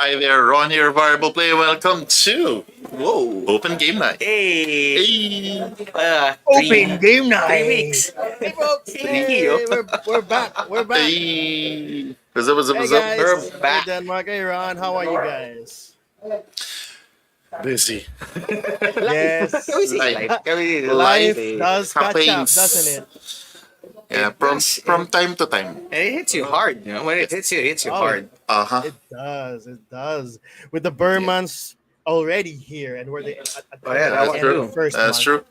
Hi there, Ron here, Variable Play. Welcome to Open Game Night. Hey, Hey, Open Game 3 weeks. Night. Hey folks, hey, we're back. We're back. hey, what's up? Hey We're guys. Hey back. Denmark. Hey Ron. How are you guys? Busy. Can we Yes. see Life, life? Can we see life Life life? does catch up, happens. doesn't it? Yeah, It from does. from time to time. And it hits you hard, you know. When it hits you Oh, hard. Uh huh. it does. It does. With the Burmans already here, and we're at Oh, yeah, the that's end of true. the first That's month. true.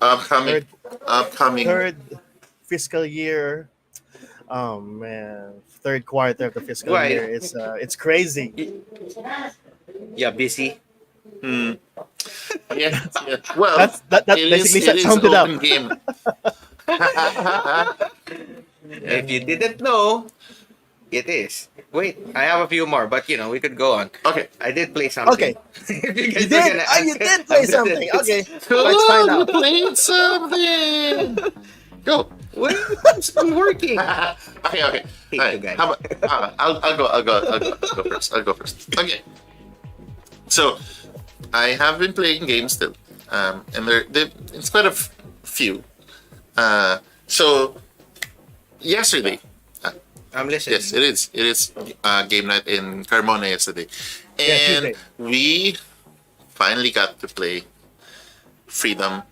Upcoming, Third, upcoming. third fiscal year. Oh man, third quarter of the fiscal Why? year. It's crazy. Yeah, busy. Hmm. Yeah, yeah. Well, That it is. basically It is summed it up. open game. If you didn't know, it is. Wait, I have a few more, but you know, we could go on. Okay. I did play something. Okay. If you You guys were did. gonna Oh, you ask- did play something. Okay, let's find You out. played something. Go. What? I'm still working. Okay. Hate you Alright, guys. how about, I'll go first. I'll go first. Okay. So, I have been playing games still, and it's quite a few. So, yesterday, I'm listening. yes, it is. It is game night in Carmona yesterday, Yeah, and Tuesday. we finally got to play Freedom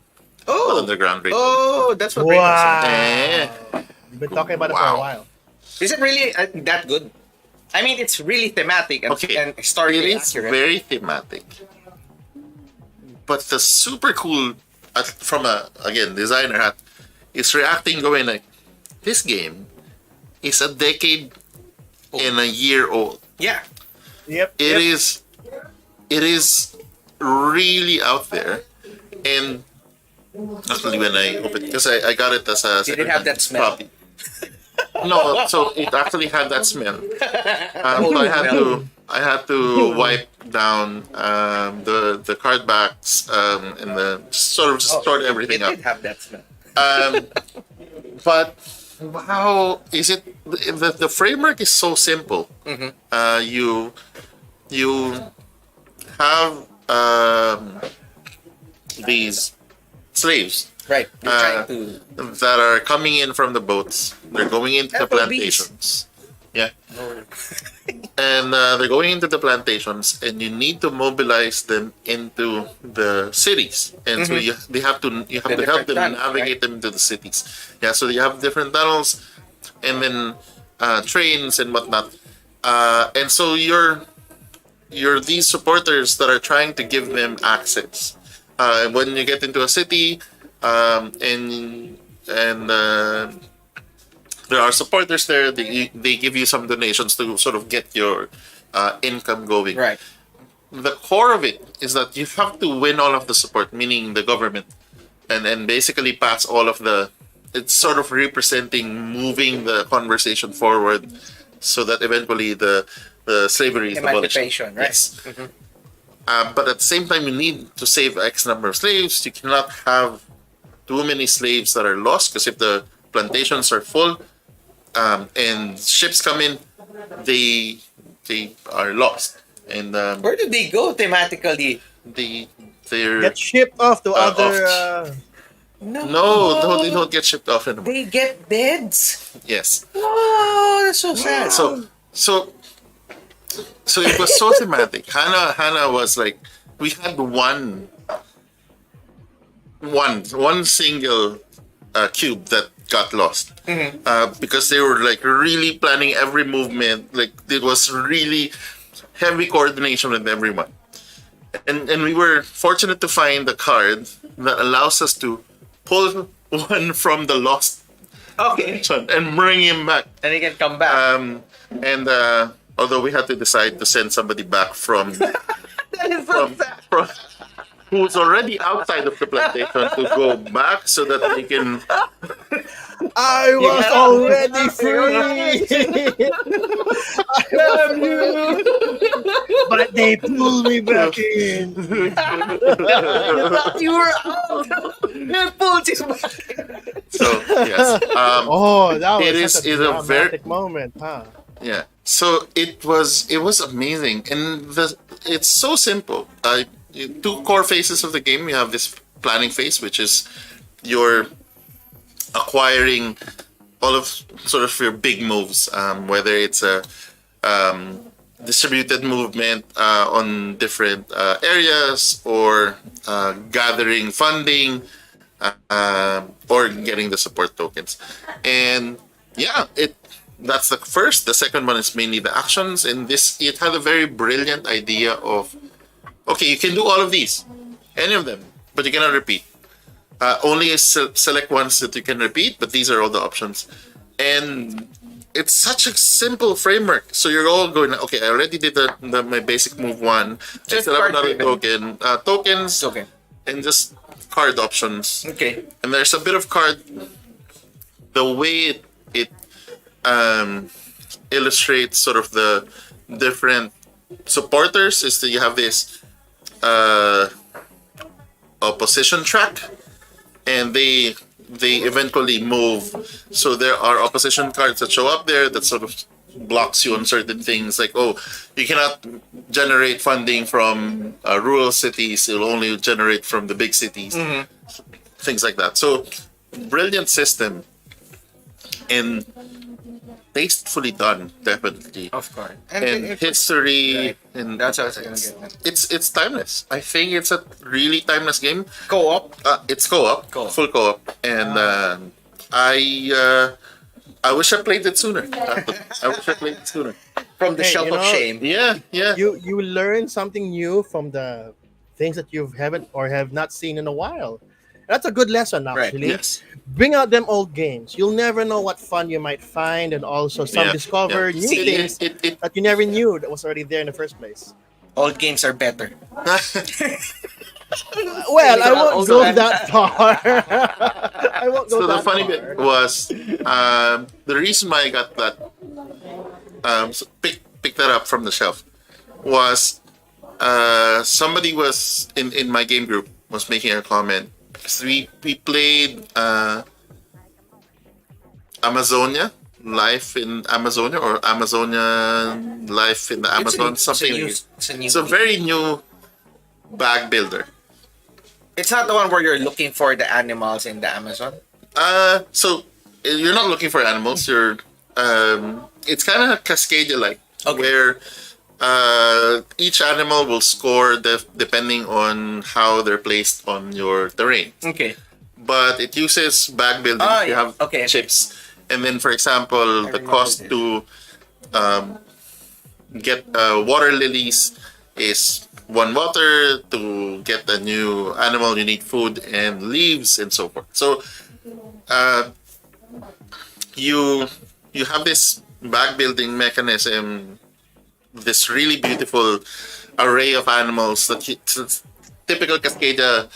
Oh, Underground Radio. oh, that's what brings us Eh. Wow. You've been talking about it for Wow. a while. in. Is it really that good? I mean, it's really thematic and, Okay, and it historically is accurate. very thematic, but the super cool from a again designer hat is reacting, going like, this game is a decade and a year old. Yeah. Yep. It yep. is, it is really out there, and actually when I opened, because I got it as a Did it have that smell? copy. No, so it actually had that smell. So I had to wipe down the card backs and the sort of just sort everything it out. did have that smell. Um, but how is it? The framework is so simple. Mhm. You have these slaves Right. You're Uh, trying to. that are coming in from the boats. They're going into the FOBs. plantations. Yeah. And they're going into the plantations, and you need to mobilize them into the cities. And so they have to you have The to help different them tunnels, navigate right? them into the cities. Yeah. So you have different tunnels, and then trains and whatnot. And so you're these supporters that are trying to give them access. When you get into a city, and there are supporters there. They give you some donations to sort of get your income going. Right. The core of it is that you have to win all of the support, meaning the government, and basically pass all of the. It's sort of representing moving the conversation forward, so that eventually the slavery is abolished. Emancipation, right? Yes. But at the same time, you need to save X number of slaves. You cannot have too many slaves that are lost, because if the plantations are full and ships come in, they are lost, and Where do they go thematically? they're Get shipped off to other. no, they don't get shipped off anymore. They get beds. Yes, Oh, that's so sad. so it was so thematic. Hannah was like, we had one single cube that got lost because they were like really planning every movement. Like, it was really heavy coordination with everyone, and we were fortunate to find a card that allows us to pull one from the lost Okay. son and bring him back. And they can come back. And although we had to decide to send somebody back from That is so sad. from who's already outside of the plantation to go back so that they can. I was Yeah. already free. I love you, but they pulled me back in. You were out. They pulled you back. So yes, Oh, that It was is- such is a a very- dramatic moment, huh? Yeah. So it was amazing, and it's so simple. Two core phases of the game. You have this planning phase, which is you're acquiring all of sort of your big moves, whether it's a distributed movement on different areas, or gathering funding, or getting the support tokens. And yeah, it that's the first. The second one is mainly the actions, and this it had a very brilliant idea of, okay, you can do all of these, any of them, but you cannot repeat. Only select ones that you can repeat, but these are all the options. And it's such a simple framework. So you're all going, okay, I already did my basic move one. I Just still have card another driven. token. Tokens Okay. and just card options. Okay. And there's a bit of card. The way it illustrates sort of the different supporters is that you have this opposition track, and they eventually move. So there are opposition cards that show up there that sort of blocks you on certain things, like, oh, you cannot generate funding from rural cities, it'll only generate from the big cities. Things like that. So brilliant system, and tastefully done, definitely. Of course. And history, right. and That's what I was gonna get. it's timeless. I think it's a really timeless game. Co-op. It's co-op, Co-op. full co-op, and I wish I played it sooner. I wish I played it sooner. From the Hey, shelf you of know, shame. Yeah. You learn something new from the things that you haven't or have not seen in a while. That's a good lesson, Right, actually. Yes. Bring out them old games. You'll never know what fun you might find, and also Yeah, discover yeah. new See, things it that you never knew that was already there in the first place. All games are better. Well, I won't Also- go that far. I won't go So the that funny far. bit was the reason why I got that pick that up from the shelf was somebody was in my game group was making a comment, because we played Amazonia, Life in Amazonia, or Amazonia Life in the Amazon, something like it. It's a very new bag builder. It's not the one where you're looking for the animals in the Amazon. So you're not looking for animals. You're it's kind of Cascadia like, Okay. where each animal will score depending on how they're placed on your terrain. Okay. But it uses bag building. Ah, You yeah. have Okay. chips, and then, for example, the remember cost this. to get water lilies is 1 water. To get a new animal, you need food and leaves and so forth. So you have this bag building mechanism, this really beautiful array of animals that it's typical Cascadia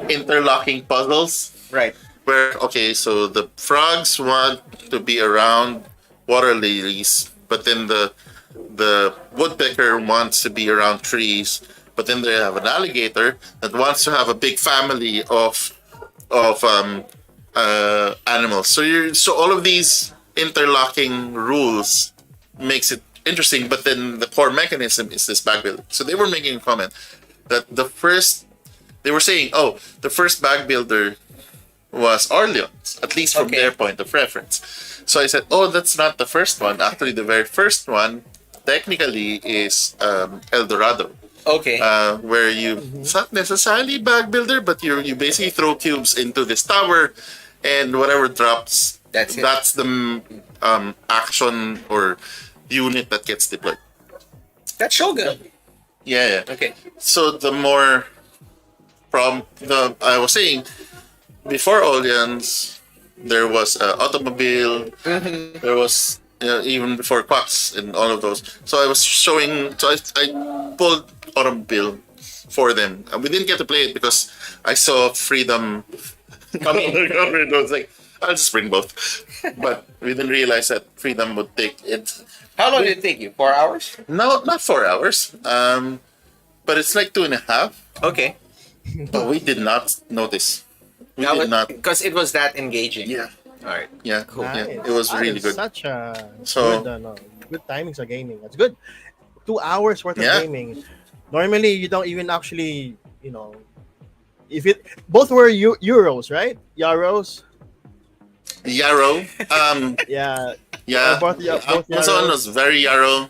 interlocking puzzles, Right. where, okay, so the frogs want to be around water lilies, but then the woodpecker wants to be around trees, but then they have an alligator that wants to have a big family of animals. So all of these interlocking rules makes it interesting, but then the core mechanism is this bag building. So they were making a comment that they were saying, oh, the first bag builder was Orleans, at least from Okay. their point of reference. So I said, oh, that's not the first one. Actually, the very first one technically is El Dorado, Okay. where it's not necessarily bag builder, but you basically throw cubes into this tower, and whatever drops, That's it. that's the action or unit that gets deployed. That's Shogun. Yeah. Okay. So the more I was saying, before Orleans, there was automobile. There was even before Quacks and all of those. So I was showing. So I pulled automobile for them. And we didn't get to play it because I saw Freedom coming. I was like, I'll just bring both. But we didn't realize that Freedom would take it. How long did it take you? 4 hours? No, not 4 hours. But it's like 2.5. Okay. But we did not notice. We did not. Because it was that engaging. Yeah. All right. Yeah. Cool. Yeah. Nice. It was That really is good. Such a So- good good timings of gaming. That's good. 2 hours worth of Yeah. gaming. Normally, you don't even actually, if it both were euros, right? Euros. Yarrow. Yeah, Yeah. both Amazon euros. was very Yarrow.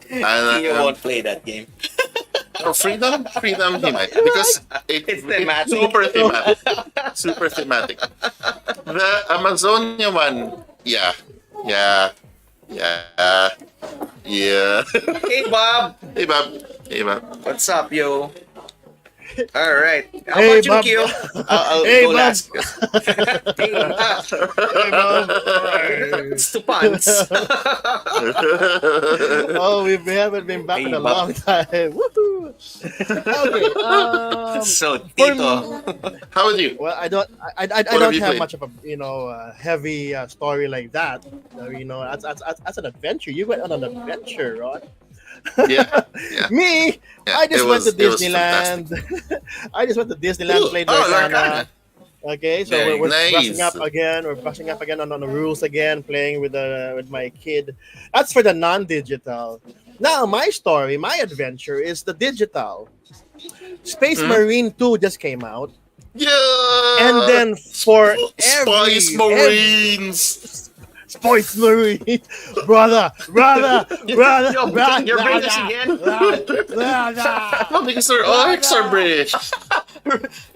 And, You won't play that game. Freedom, he might because It's it's thematic. super thematic, super thematic. The Amazonia one, yeah, yeah, yeah, yeah. Hey, Bob. Hey, Bob. Hey, Bob. What's up, yo? All right. How Hey, about you, Bob. Kyo? I'll Hey, go Bob. last. Hey, Hey, Bob. it's two puns. Oh, we haven't been back Hey, in a Bob. long time. Woohoo! Okay. So, For Tito. How would you? well, I What don't have you have played? much of a heavy story like that. That's an adventure. You went on an adventure, Rod. Yeah, yeah, Me, yeah. I just went to It was fantastic. Disneyland. I just went to Disneyland, Ooh, played oh, Lorcana. Lorcana. Okay, so Very we're brushing up Nice. again. We're brushing up again on the rules again, playing with my kid. That's for the non-digital. Now, my story, my adventure is the digital. Space Mhm. Marine 2 just came out, and Yeah. then for Spice every Marines. Sports Marine, brother, You're British again? Well, because they're all extra British,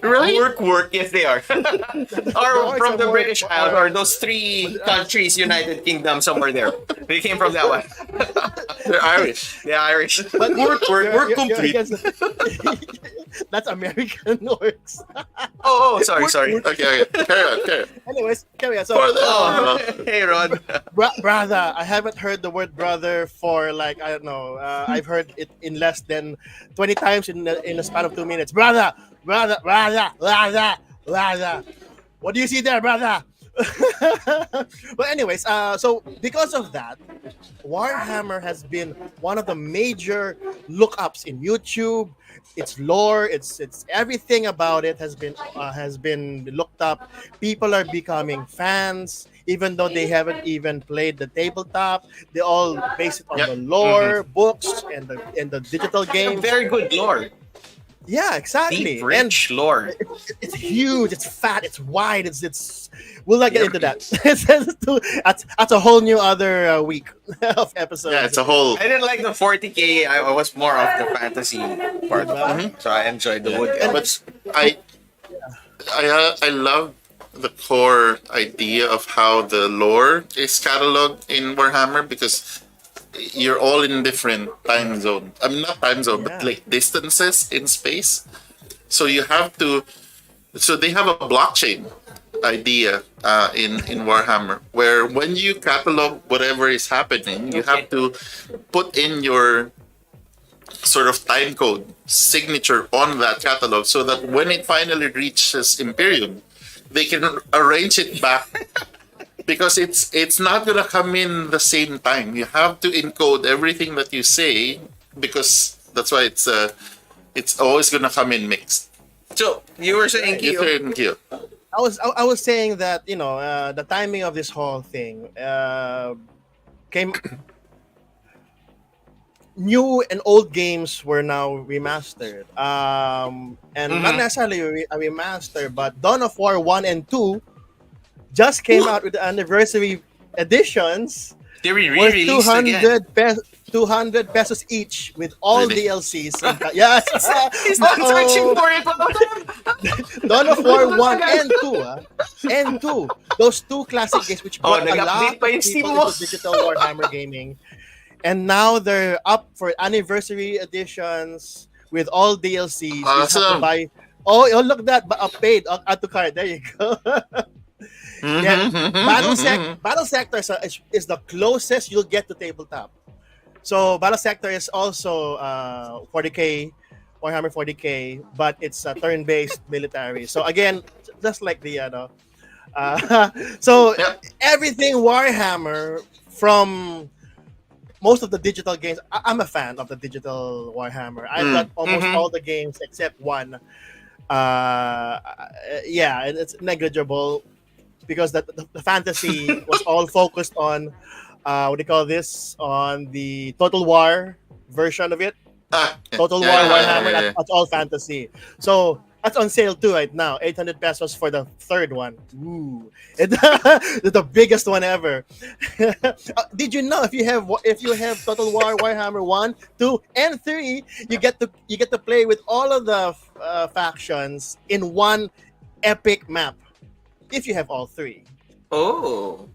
right? Work. Yes, they are. Or from the British Isles, or those three countries, United Kingdom, somewhere there. They came from that one. They're Irish. They're Irish. But Work complete. That's American orcs. Sorry. Okay. Carry on. Anyways, carry on. So, For the Oh, hey, Rod. brother, I haven't heard the word brother for like I don't know. I've heard it in less than 20 times in a span of 2 minutes. Brother. What do you see there, brother? But anyways, so because of that, Warhammer has been one of the major lookups in YouTube. Its lore, it's everything about it has been looked up. People are becoming fans, even though they haven't even played the tabletop. They all base it on Yep. the lore, books, and the digital games. Very good lore. Yeah, exactly. Deep, rich lore. It's huge, it's fat, it's wide, it's we'll not get into that. That's a whole new other week of episodes. Yeah, it's a whole. I didn't like the 40k. I was more of the fantasy part. Mhm. So I enjoyed the wood But elves. I love the core idea of how the lore is cataloged in Warhammer because you're all in different time zone. I mean, not time zone, but Yeah. like distances in space. So you have to. So they have a blockchain idea in Warhammer where when you catalog whatever is happening, you have to put in your sort of time code signature on that catalog so that when it finally reaches Imperium, they can arrange it back because it's not gonna come in the same time. You have to encode everything that you say because that's why it's always gonna come in mixed. So you were saying, You Kyo. turn Q. I was saying that the timing of this whole thing came. New and old games were now remastered, and not necessarily a remaster, but Dawn of War 1 and 2 just came out with the anniversary editions They worth re-released again. 200 pesos each with all Really? DLCs. Yes. He's not searching Uh-oh. for it. Dawn of War 1 and 2. And 2. Those two classic games which brought a nag-update lot of pa yung people Steam mo. into digital Warhammer gaming. And now they're up for anniversary editions with all DLCs. You have to Awesome. buy. Oh, look at that. Paid. Add to cart. There you go. Yeah, Battle Sector is the closest you'll get to tabletop. So Battle Sector is also 40k, Warhammer 40k, but it's a turn-based military. So again, just like the so Yep. everything Warhammer from most of the digital games. I'm a fan of the digital Warhammer. I've got almost all the games except one. Yeah, and it's negligible because the fantasy was all focused on what do you call this, on the Total War version of it. Yeah, Total yeah, War yeah, yeah, Warhammer, yeah, yeah. that's all fantasy. So that's on sale too right now. 800 pesos for the third one. Ooh, the biggest one ever. Did you know if you have Total War Warhammer 1, 2, and 3, you get to play with all of the factions in one epic map if you have all three. Oh.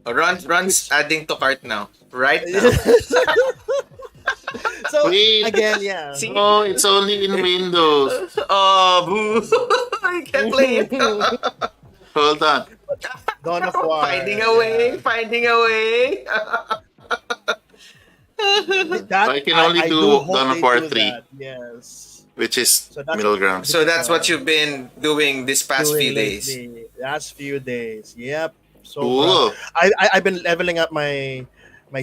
Runs Which adding to cart now. Right now. so Wait, again, yeah. See? oh, it's only in Windows. Oh, boo. I can't play it. Hold on. Dawn of War. Finding a way, Yeah. finding a way. That I can only I do do hope Dawn of they War do 3, that. Yes. which is So that's middle ground. So that's what you've been doing this past doing few days. lately. Last few days. Yep. So proud. Cool. I've been leveling up my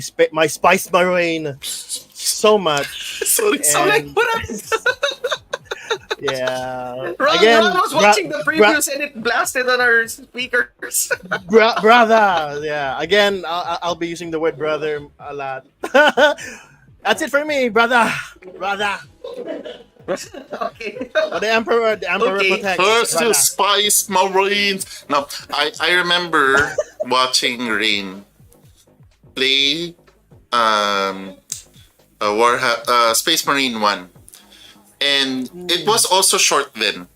Spice Marine so much. Sorry, So like, And what happened? yeah. Ron was watching the bra- previews and it blasted on our speakers. brother. Yeah. Again, I'll be using the word brother a lot. That's it for me, brother. Brother. Okay. The emperor Okay. protects. First brother. to Spice Marines. No, I remember watching Rain play Space Marine 1. And it was also short then.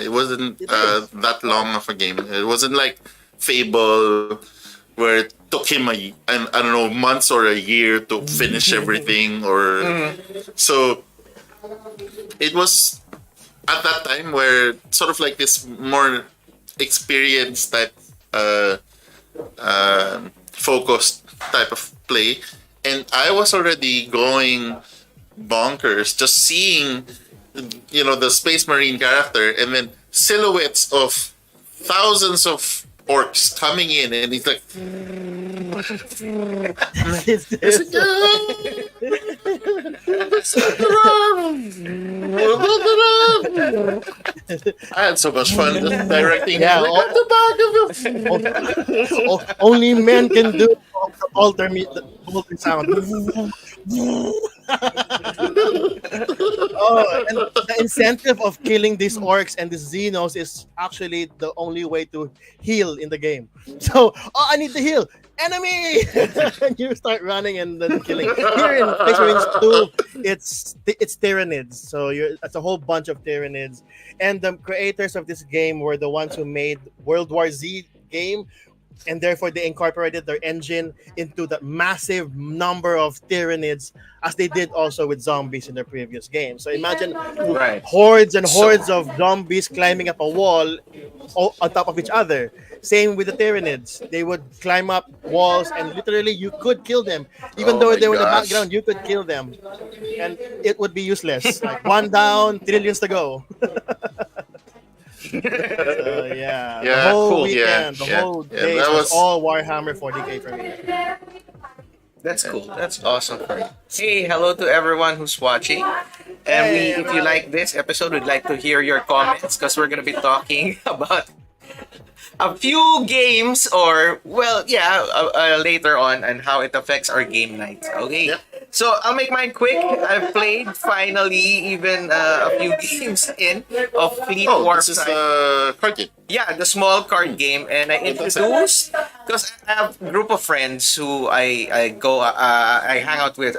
It wasn't It is. that long of a game. It wasn't like Fable, where it took him I don't know, months or a year to finish everything. Or so it was at that time where sort of like this more experienced type, focused type of play, and I was already going bonkers just seeing, the Space Marine character, and then silhouettes of thousands of orcs coming in, and he's like, It's this. I had so much fun just directing. Yeah, Like, at the back of your Only men can do the alter sound. Oh, and the incentive of killing these orcs and these xenos is actually the only way to heal in the game. So, I need to heal. Enemy! And you start running and then killing. Here in Space Marines 2, it's Tyranids. So it's a whole bunch of Tyranids. And the creators of this game were the ones who made World War Z game, and therefore they incorporated their engine into the massive number of Tyranids, as they did also with zombies in their previous game. So imagine Right. hordes and hordes of zombies climbing up a wall on top of each other. Same with the Tyranids. They would climb up walls and literally you could kill them. Even Oh though my they were in the gosh. background, you could kill them. And it would be useless. Like one down, trillions to go. Yeah. Yeah, The whole cool. weekend, Yeah, the yeah, whole yeah, day that was was- all Warhammer 40k for me. That's cool. That's awesome. Hey, hello to everyone who's watching. And Hey, if you like this episode, we'd like to hear your comments because we're gonna be talking about a few games, or later on, and how it affects our game nights. Okay. Yep. So I'll make mine quick. I've played finally even a few games in of Fleet Oh, Warp. this is the card game. Yeah, the small card game, and I introduced because I have a group of friends who I hang out with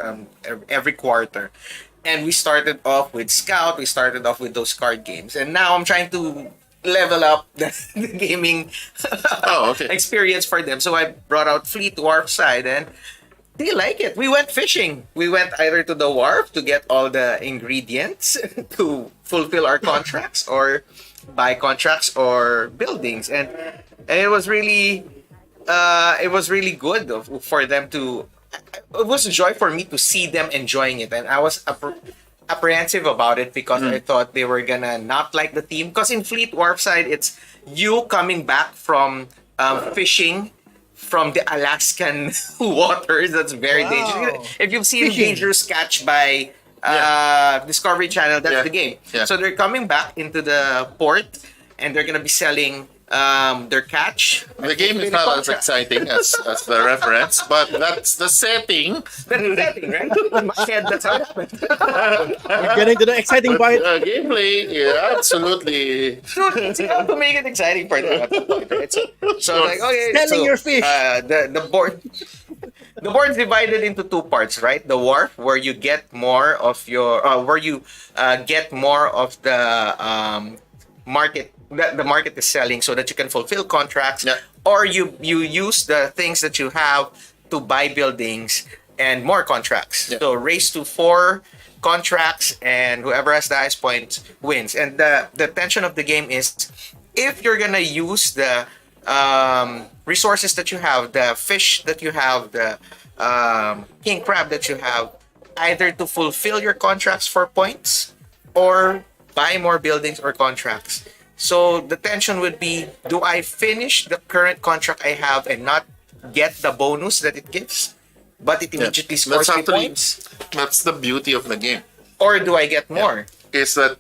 every quarter, and we started off with Scout. We started off with those card games, and now I'm trying to level up the gaming Oh, okay. experience for them. So I brought out Fleet Warp side, and they like it. We went fishing. We went either to the wharf to get all the ingredients to fulfill our contracts, or buy contracts or buildings, and it was really good for them to. It was a joy for me to see them enjoying it, and I was apprehensive about it because I thought they were gonna not like the theme. Because in Fleet Wharfside, it's you coming back from fishing from the Alaskan waters. That's very Wow. dangerous. If you've seen Fishing. Dangerous Catch by Discovery Channel, that's Yeah. the game. Yeah. So they're coming back into the port, and they're gonna be selling their catch. The game is not as exciting as the reference, but that's the setting. That's the setting, right? In my head, that's how it happened. We're getting to the exciting part. Gameplay, yeah, absolutely. Dude, you have to make it exciting for them at the point, right? So like, okay, Selling your fish. The board. The board's divided into two parts, right? The wharf, where you get more of your, where you get more of the market that the market is selling, so that you can fulfill contracts, Yeah. or you use the things that you have to buy buildings and more contracts. Yeah. So race to 4 contracts, and whoever has the highest points wins. And the tension of the game is, if you're gonna use the resources that you have, the fish that you have, the king crab that you have, either to fulfill your contracts for points or buy more buildings or contracts. So the tension would be, do I finish the current contract I have and not get the bonus that it gives, but it immediately scores me points? That's the beauty of the game. Or do I get more? Is that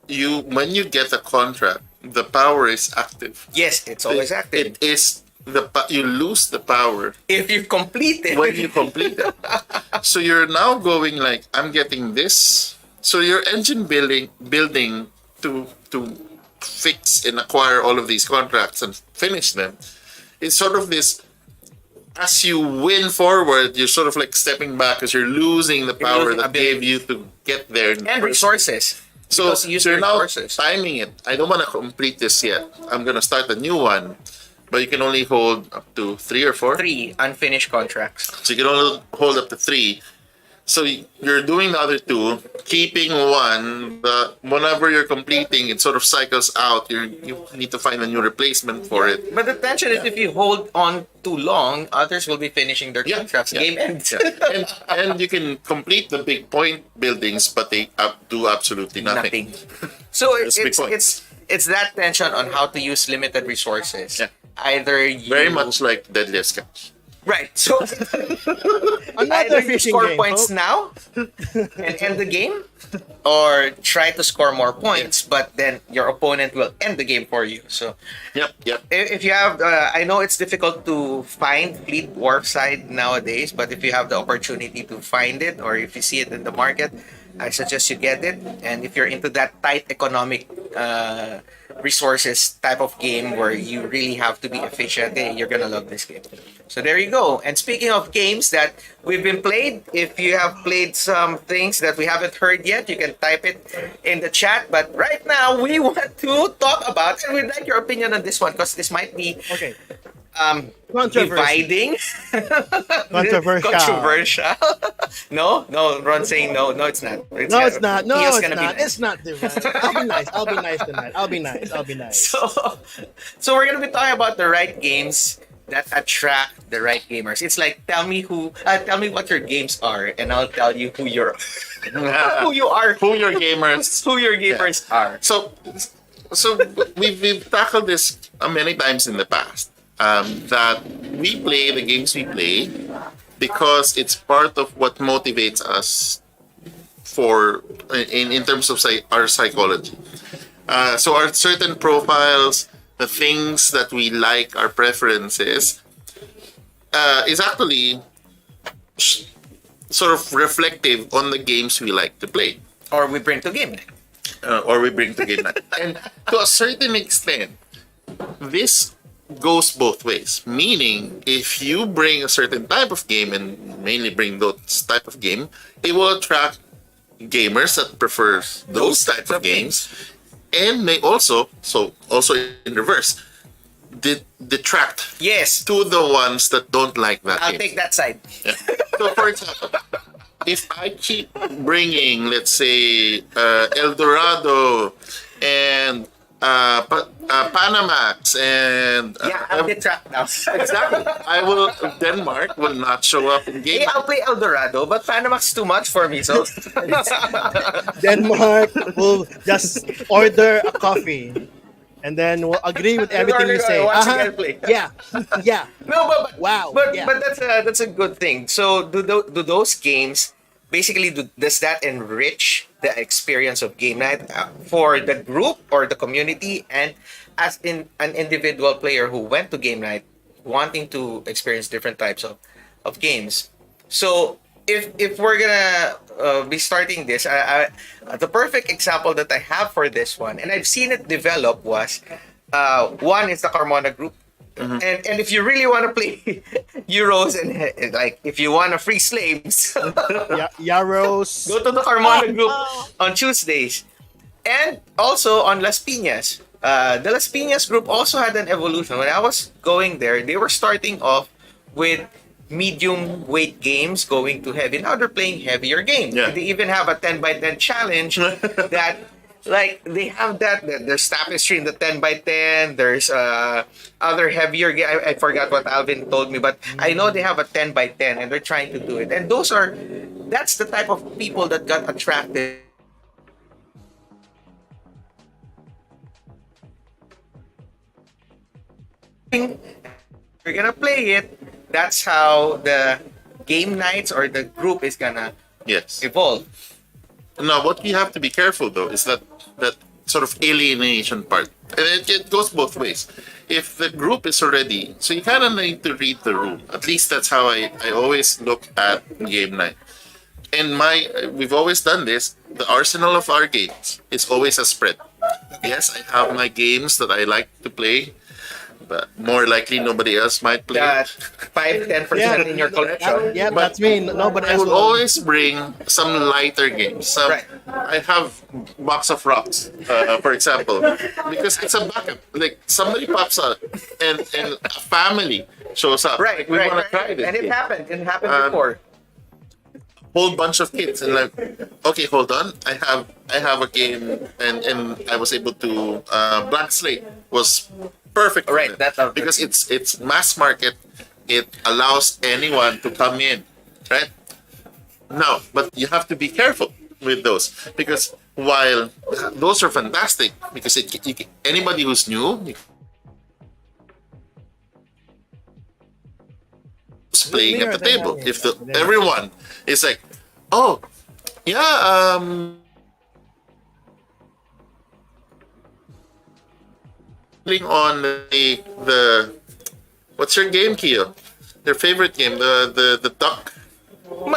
when you get a contract, the power is active. Yes, it's always active. It is you lose the power If you've completed. when you complete it. So you're now going like, I'm getting this. So your engine building to fix and acquire all of these contracts and finish them. It's sort of this, as you win forward, you're sort of like stepping back because you're losing the power losing that gave you to get there. And resources. So Because you use you're now resources. timing it. I don't want to complete this yet. I'm going to start a new one. But you can only hold up to 3 or 4. 3 unfinished contracts. So you can only hold up to 3. So you're doing the other 2, keeping one. But whenever you're completing, it sort of cycles out. You need to find a new replacement for it. But the tension is, if you hold on too long, others will be finishing their contracts. Yeah. Game ends. Yeah. And you can complete the big point buildings, but they do absolutely nothing. So That's a big point. it's that tension on how to use limited resources. Yeah. Either you Very much like Deadliest Catch. right. So Another either you fishing score game, points folks. now and end the game, or try to score more points, but then your opponent will end the game for you. So Yep. if you have, I know it's difficult to find Fleet Wharfside nowadays, but if you have the opportunity to find it, or if you see it in the market, I suggest you get it. And if you're into that tight economic resources type of game where you really have to be efficient, you're gonna love this game. So there you go. And speaking of games that we've been played, if you have played some things that we haven't heard yet, you can type it in the chat. But right now, we want to talk about, and we'd like your opinion on this one, because this might be Okay. Controversy. dividing. Controversial. Controversial. No, Ron saying no, it's not. No, it's not. No, Ian's it's gonna be not. nice. It's not divine. I'll be nice. I'll be nice tonight. I'll be nice. I'll be nice. So we're gonna be talking about the right games that attract the right gamers. It's like, tell me what your games are, and I'll tell you who you are, Who your gamers. who your gamers are. So we've tackled this many times in the past. That we play the games we play because it's part of what motivates us in terms of our psychology. So our certain profiles, the things that we like, our preferences, is actually sort of reflective on the games we like to play. Or we bring to game night. Or we bring to GameNight. And to a certain extent, this goes both ways. Meaning, if you bring a certain type of game and mainly bring those type of game, it will attract gamers that prefers those types of games, and may also in reverse, detract Yes, to the ones that don't like that I'll game. take that side. Yeah. So, for example, if I keep bringing, let's say, El Dorado and Panamax and I'll detract now. exactly, Denmark will not show up in game. Yeah, I'll play El Dorado, but Panamax too much for me. So Denmark will just order a coffee, and then we'll agree with everything you say. Once again, play. Yeah. No, but Wow, But yeah. that's a good thing. So do those games basically does that enrich the experience of game night for the group or the community, and as in an individual player who went to game night wanting to experience different types of games. So if we're gonna be starting this, the perfect example that I have for this one, and I've seen it develop, was one is the Carmona group. And if you really want to play Euros and like if you want to free slaves, Yaros. go to the Carmona group on Tuesdays. And also on Las Piñas. The Las Piñas group also had an evolution. When I was going there, they were starting off with medium weight games going to heavy. Now they're playing heavier games. Yeah. They even have a 10 by 10 challenge that like they have that. There's tapestry in the 10 by 10. There's other heavier game. I forgot what Alvin told me, but I know they have a 10 by 10 and they're trying to do it. And that's the type of people that got attracted. You're gonna play it. That's how the game nights or the group is gonna Yes. evolve. Now, what we have to be careful though is that sort of alienation part, and it goes both ways. If the group is already, so you kind of need to read the room. At least that's how I always look at game night. And we've always done this. The arsenal of our games is always a spread. Yes, I have my games that I like to play, but more likely nobody else might play. That 5-10% in your collection. Yeah, But that's me. Nobody I else would will. always bring some lighter games. Right. I have box of rocks, for example, because it's a backup. Like somebody pops up and a family shows up. Right, Like, we right, want to right. try this. And it game. happened. It happened Um, before. Whole bunch of kids and like, okay, hold on. I have a game and I was able to Blank Slate was perfect for Right, them. that's a- because it's mass market. It allows anyone to come in, right? No, but you have to be careful with those because while those are fantastic because anybody who's new is playing at the table. If everyone is like, oh, yeah, on the what's your game, Kio? Your favorite game, the duck,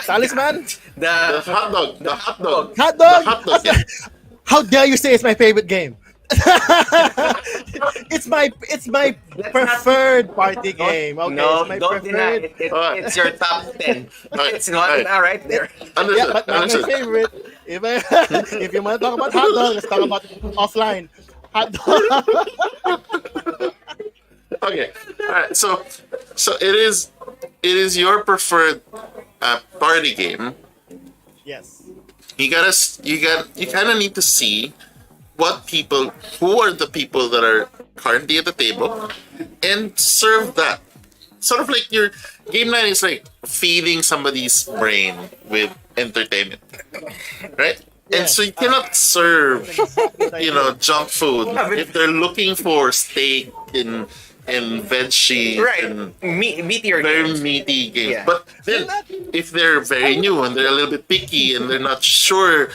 Talisman? the The hot dog, the hot dog, Hot dog? the hot dog. Yeah. How dare you say it's my favorite game? it's my preferred party game. Okay, no, it's my don't deny preferred. it. It's your top 10. Alright, It's not alright. right there. Understood. Yeah, but not my understood. favorite. If you want to talk about hot dog, let's talk about offline. Hot dog. Okay. All right. So it is your preferred party game. Yes. You kind of need to see who are the people that are currently at the table and serve that. Sort of like your game night is like feeding somebody's brain with entertainment, right? And so you cannot serve, junk food if they're looking for steak and veggie Right. and Meteor very games. meaty games. Yeah. But then, if they're very new and they're a little bit picky and they're not sure,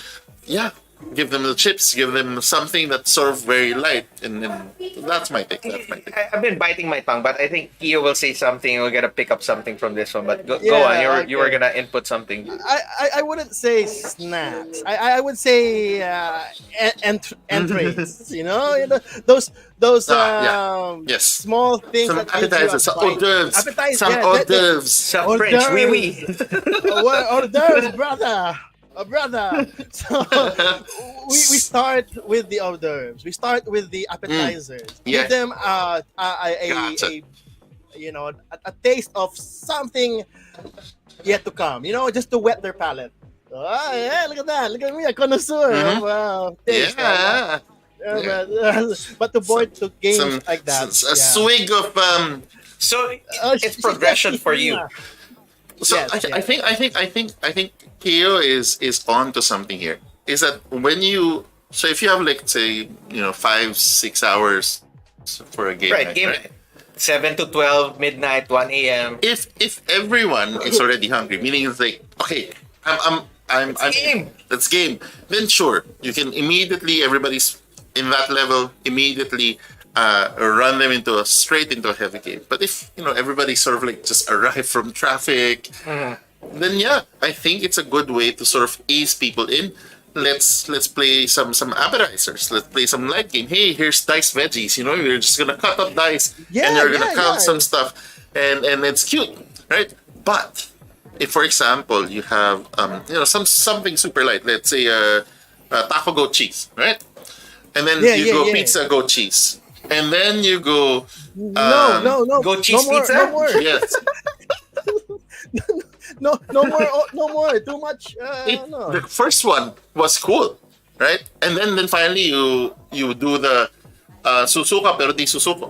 yeah, give them the chips, give them something that's sort of very light, and then that's my take. That's my take. I've been biting my tongue, but I think Kio will say something. We're gonna pick up something from this one. But go Yeah, on. You were okay. gonna input something. I wouldn't say snacks. I would say entrees. Those Yeah. Yes. small things Some that gives you a appetizers, some bite. hors d'oeuvres, Appetizers, some yeah, hors that- d'oeuvres. Some Hors French, oui, d'oeuvres. oui. Hors d'oeuvres, brother. Brother. So we start with the hors d'oeuvres. We start with the appetizers. Yeah. Give them Gotcha. a taste of something yet to come. Just to wet their palate. Oh yeah, look at that. Look at me, a connoisseur. Mhm. Wow. Taste. Yeah. But to board to games Some, like that. a swig of So it's she- progression for you. yeah. So Yes, I think Keo is onto something here. Is that when if you have like say 5-6 hours for a game, Right, night, game right? night. 7 to 12, midnight, 1 a.m. If everyone is already hungry, meaning it's like okay, I'm game. That's game. Then sure, you can immediately everybody's in that level immediately run them into a straight into a heavy game. But if everybody sort of like just arrive from traffic, then yeah, I think it's a good way to sort of ease people in. Let's play some appetizers. Let's play some light game. Hey, here's dice veggies. You're just gonna cut up dice Yeah, and you're gonna yeah, count yeah. some stuff, and it's cute, right? But if, for example, you have something super light, let's say taco goat cheese, right? And then Yeah, you yeah, go yeah. pizza goat cheese, and then you go No. Goat cheese no more, pizza? No more. yes. No more. No more. Too much. No. The first one was cool, right? And then finally you do the susuka pero di susuko.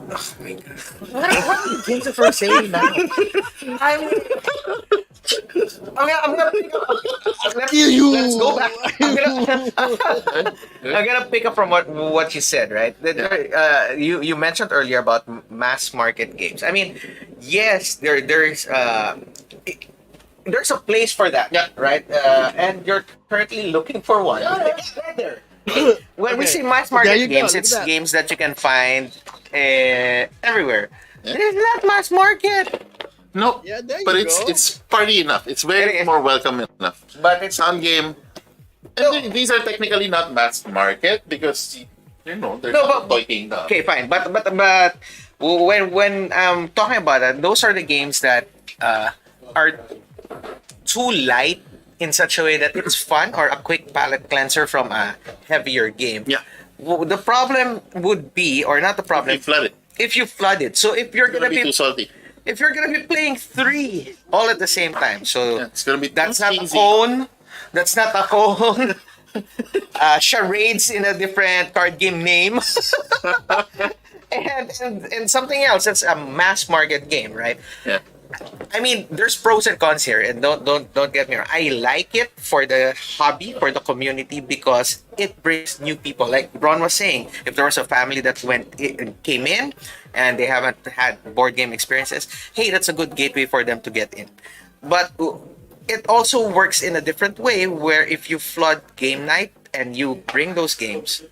Games of for saying now. I'm gonna pick up. Let's go back. I'm gonna pick up from what you said, right? You mentioned earlier about mass market games. I mean, yes, there's a place for that, Yeah. right? And you're currently looking for one. When we Okay. say mass There market you go, games, look it's at that. games that you can find everywhere. It's not mass market, No, Yeah, there but you it's go. it's party enough. It's very more welcome enough. but it's Sound game. And these are technically not mass market because they're No, not but- toy kingdom. okay, fine. But when I'm talking about that, those are the games that are too light in such a way that it's fun or a quick palate cleanser from a heavier game. Yeah. The problem would be, or not the problem, You flood it. if you flood it. So if you're It's gonna gonna be too be salty. if you're gonna be playing 3 all at the same time, so Yeah, it's gonna be that's too not a cheesy. cone. That's not a cone. Charades in a different card game name. and something else that's a mass market game, right? Yeah. I mean, there's pros and cons here, and don't get me wrong. I like it for the hobby, for the community, because it brings new people. Like Ron was saying, if there was a family that came in and they haven't had board game experiences, hey, that's a good gateway for them to get in. But it also works in a different way, where if you flood game night and you bring those games,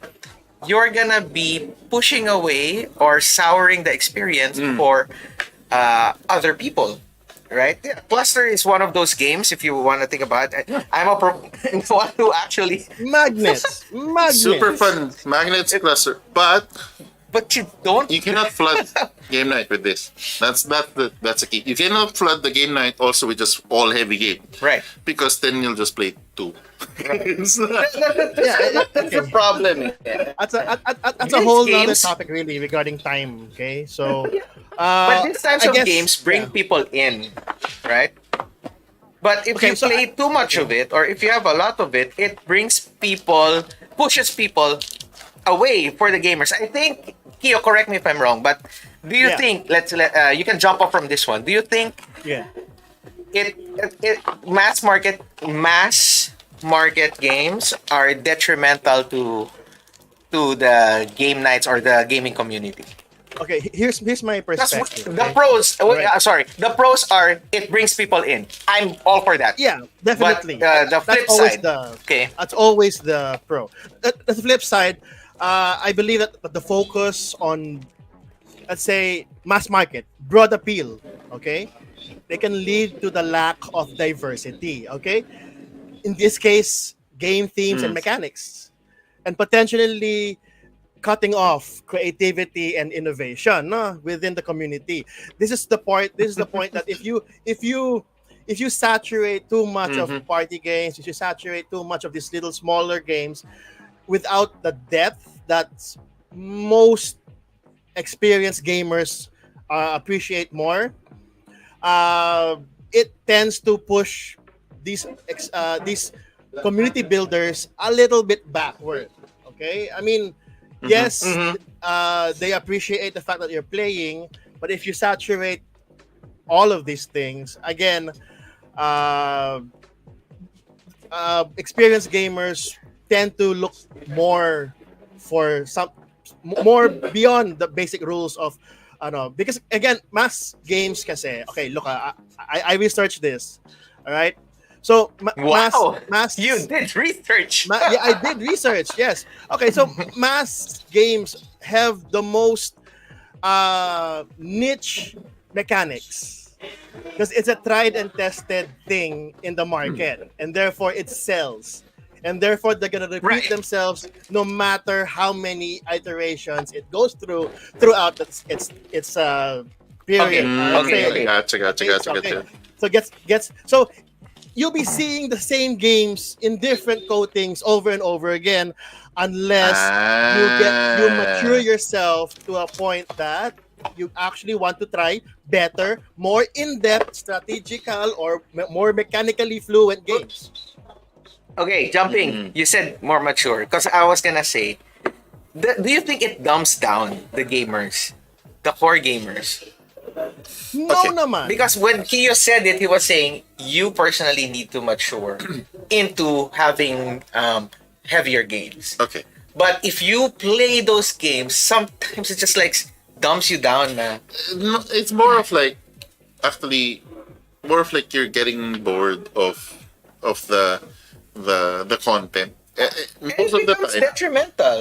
you're gonna be pushing away or souring the experience for other people, right? Yeah, Cluster is one of those games. If you want to think about it, I'm a one who actually, Magnets. Super fun magnets cluster, but but you don't. you cannot flood game night with this. That's a key. You cannot flood the game night also with just all heavy game, Right. because then you'll just play 2. That's the problem. That's a These whole other games- topic really regarding time. Okay, so But these types I of guess- games bring yeah. people in, right? But if Okay, you so play too much of it, or if you have a lot of it, it pushes people away for the gamers. I think, Kio, correct me if I'm wrong, but do you Yeah. think, you can jump off from this one. Do you think Yeah. it mass market games are detrimental to the game nights or the gaming community? Okay, here's my That's perspective. the okay? pros. Right. Sorry, the pros are it brings people in. I'm all for that. Yeah, definitely. But the flip that's always side, the okay. That's always the pro. The flip side, I believe that the focus on, let's say, mass market, broad appeal, okay, they can lead to the lack of diversity. Okay, in this case, game themes and mechanics, and potentially cutting off creativity and innovation within the community. This is the point. This is the point that if you saturate too much of party games, if you saturate too much of these little smaller games without the depth that most experienced gamers appreciate more, it tends to push these community builders a little bit backward. Okay, I mean, yes, they appreciate the fact that you're playing, but if you saturate all of these things, again, experienced gamers tend to look more for some more beyond the basic rules of because again, mass games kasi, okay, look, I researched this, all right? So Wow, mass you did research. yeah, I did research. Yes. Okay, so mass games have the most niche mechanics because it's a tried and tested thing in the market, and therefore it sells, and therefore they're gonna repeat Right. themselves no matter how many iterations it goes throughout its period. Okay. Let's Okay. say I gotcha, gotcha, phase, gotcha, okay. gotcha. So gets so you'll be seeing the same games in different coatings over and over again unless you mature Ah. yourself to a point that you actually want to try better, more in-depth, strategical, or more mechanically fluent games. Okay, jumping. Mm. You said more mature because I was gonna say, do you think it dumbs down the gamers, the core gamers? No Okay. naman. Because when Kiyo said it, he was saying you personally need to mature into having heavier games. Okay. But if you play those games, sometimes it just like dumps you down, man. No, it's more of like actually more of like you're getting bored of the content. It Most of the becomes time, detrimental.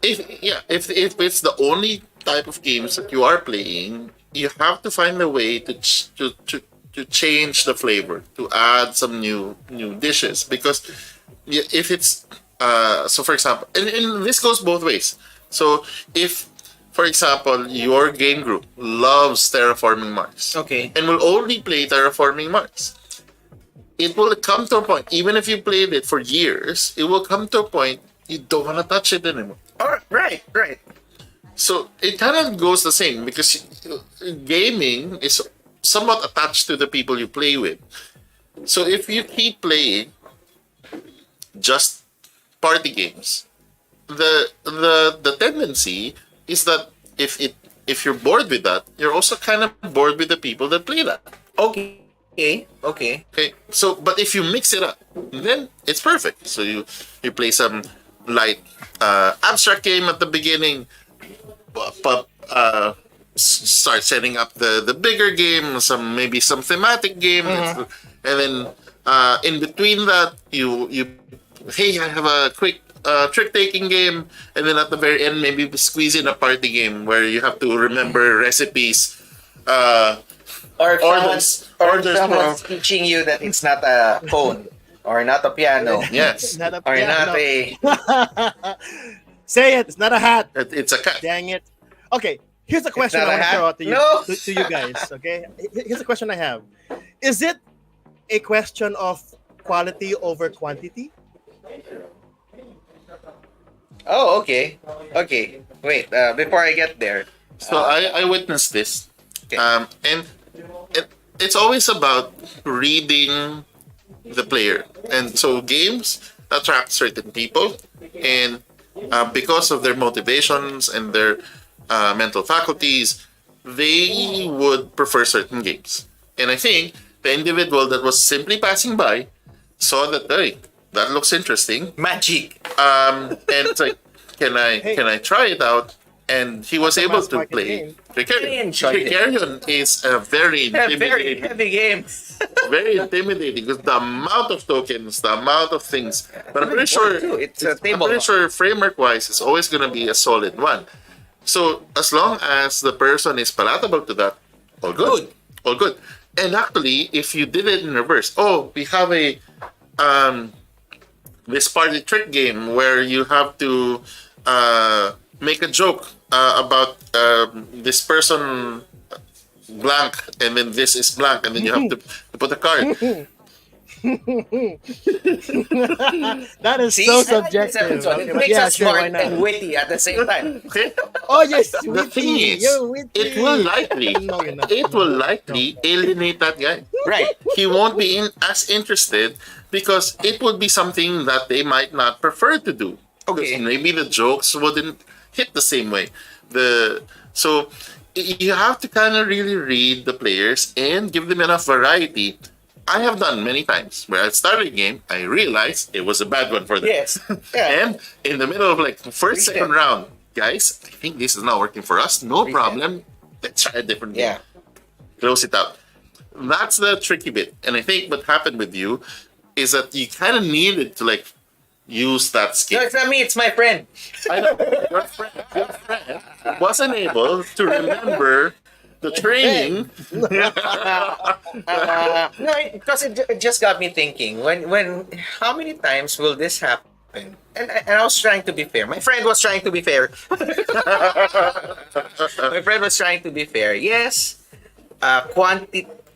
if it's the only type of games that you are playing, you have to find a way to change the flavor, to add some new dishes. Because if it's so, for example, and this goes both ways. So if, for example, your game group loves Terraforming Mars, Okay. and will only play Terraforming Mars, it will come to a point, even if you played it for years, it will come to a point you don't want to touch it anymore. Right, right. So it kind of goes the same because gaming is somewhat attached to the people you play with. So if you keep playing just party games, the tendency is that if you're bored with that, you're also kind of bored with the people that play that. Okay. Okay. Okay, so but if you mix it up, then it's perfect. So you play some light abstract game at the beginning, start setting up the bigger game, maybe some thematic game, and then in between that you hey, I have a quick trick taking game, and then at the very end maybe squeeze in a party game where you have to remember recipes. Or if Orders- orders someone's from- teaching you that it's not a phone or not a piano Yes, Not a or piano. not a Say it. It's not a hat. it's a cat. Dang it. Okay, here's a question I not a want to hat? throw out to you, No. to you guys. Okay, here's a question I have: is it a question of quality over quantity? Oh, okay. Okay. Wait, before I get there. So I witnessed this, Okay. and it's always about reading the player, and so games attract certain people, and because of their motivations and their mental faculties, they would prefer certain games. And I think the individual that was simply passing by saw that, hey, that looks interesting, Magic. and it's like, can I try it out? And he was a able mass to market play game. I Tricarion. enjoyed it. Tricarion is a very Very intimidating, heavy game. very intimidating because the amount of tokens, the amount of things. But I'm pretty sure too. It's a I'm table pretty top. sure framework wise, it's always gonna be a solid one. So as long as the person is palatable to that, all good, all good. And actually, if you did it in reverse, we have a this party trick game where you have to make a joke about this person blank, and then this is blank, and then you have to put a card. That is See, so I like this subjective. episode. Okay, It but makes yeah, us sure, why smart not? and witty at the same time. Okay. Oh yes, The thing witty. is, You're witty. it will likely, No, you're not. it will likely alienate that guy. Right. He won't be as interested because it would be something that they might not prefer to do. Okay. Because maybe the jokes wouldn't hit the same way. So you have to kind of really read the players and give them enough variety. I have done many times where I started a game, I realized it was a bad one for them. Yes. Yeah. And in the middle of like first, Reset. second round, guys, I think this is not working for us. No Reset. problem. Let's try a different game. Yeah. Close it out. that's the tricky bit. And I think what happened with you is that you kind of needed to like use that No, skill. it's not me. It's my friend. I know your friend wasn't able to remember the training. No, because it just got me thinking. How many times will this happen? And I was trying to be fair. My friend was trying to be fair. My friend was trying to be fair. Yes,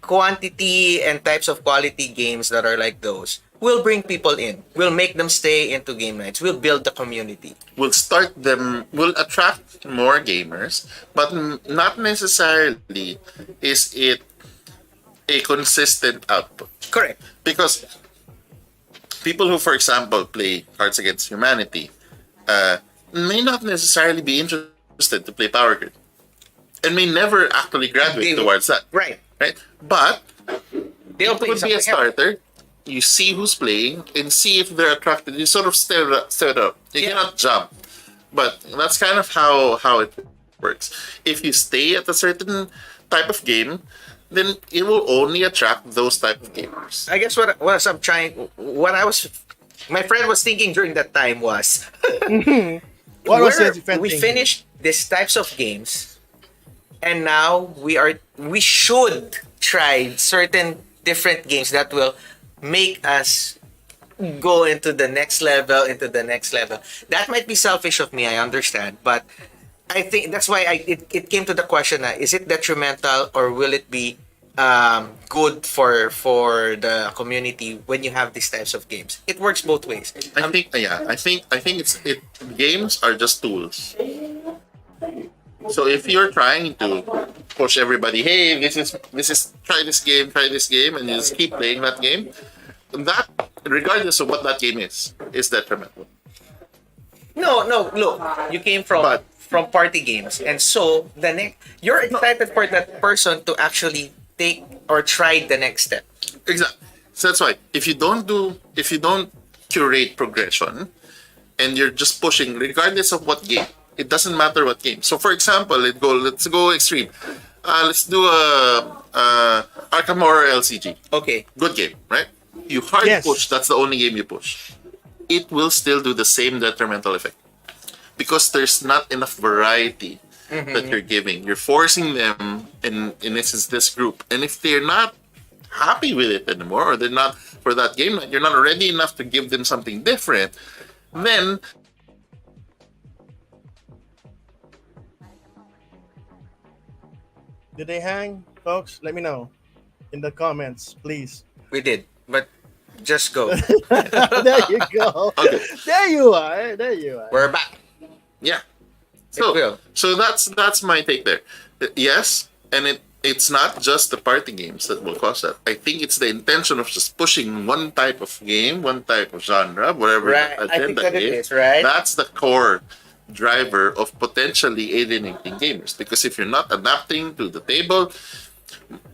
quantity and types of quality games that are like those will bring people in. Will make them stay into game nights. Will build the community. Will attract more gamers, but not necessarily is it a consistent output. Correct. Because people who, for example, play Cards Against Humanity may not necessarily be interested to play Power Grid and may never actually graduate towards that. Right. Right? But They'll it play could be a something else. starter. You see who's playing and see if they're attracted. You sort of stir it up. You cannot jump. But that's kind of how it works. If you stay at a certain type of game, then it will only attract those type of gamers. I guess what my friend was thinking during that time was What was we're- your friend we thinking? finished these types of games, and now we should try certain different games that will make us go into the next level. That might be selfish of me, I understand, but I think that's why it came to the question: is it detrimental or will it be good for the community when you have these types of games? It works both ways. I think games are just tools. So if you're trying to push everybody, hey, this is try this game, and you just keep playing that game, that regardless of what that game is detrimental. No, look, you came from party games, and so you're excited for that person to actually take or try the next step. Exactly. So that's why if you don't curate progression and you're just pushing regardless of what game, it doesn't matter what game. So for example, let's go extreme. Let's do a Arkham Horror LCG. Okay. Good game, right? You hard Yes. push, that's the only game you push. It will still do the same detrimental effect. Because there's not enough variety that you're giving. You're forcing them in essence this group. And if they're not happy with it anymore, or they're not for that game night, you're not ready enough to give them something different, then Did they hang, folks? Let me know in the comments, please. We did, but just go. There you go. Okay. There you are. There you are. We're back. yeah. It will. So that's my take there. Yes, and it's not just the party games that will cause that. I think it's the intention of just pushing one type of game, one type of genre, whatever Right. the I think agenda that it is. is, right? That's the core driver of potentially alienating gamers. Because if you're not adapting to the table,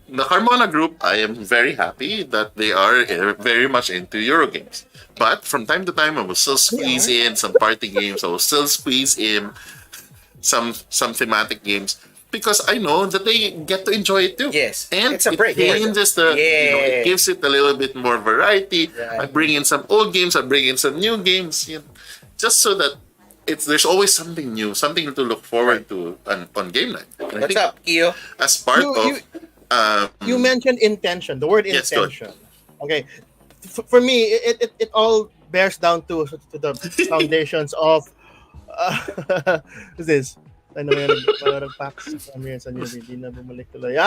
the Carmona group, I am very happy that they are very much into Eurogames. But from time to time, I will still squeeze in some party games. I will still squeeze in some thematic games because I know that they get to enjoy it too. Yes. And It's a break. it changes it Yeah. gives it a little bit more variety. Right. I bring in some old games, I bring in some new games, just so that there's always something new, something to look forward to on game night. And I What's think up, Kio? as part You- of You mentioned intention, the word Yes, go ahead. intention. Okay. For me, it all bears down to the foundations of who's this? Ano yan, nagpapaks from here sa newbie, di na bumalik tuloy.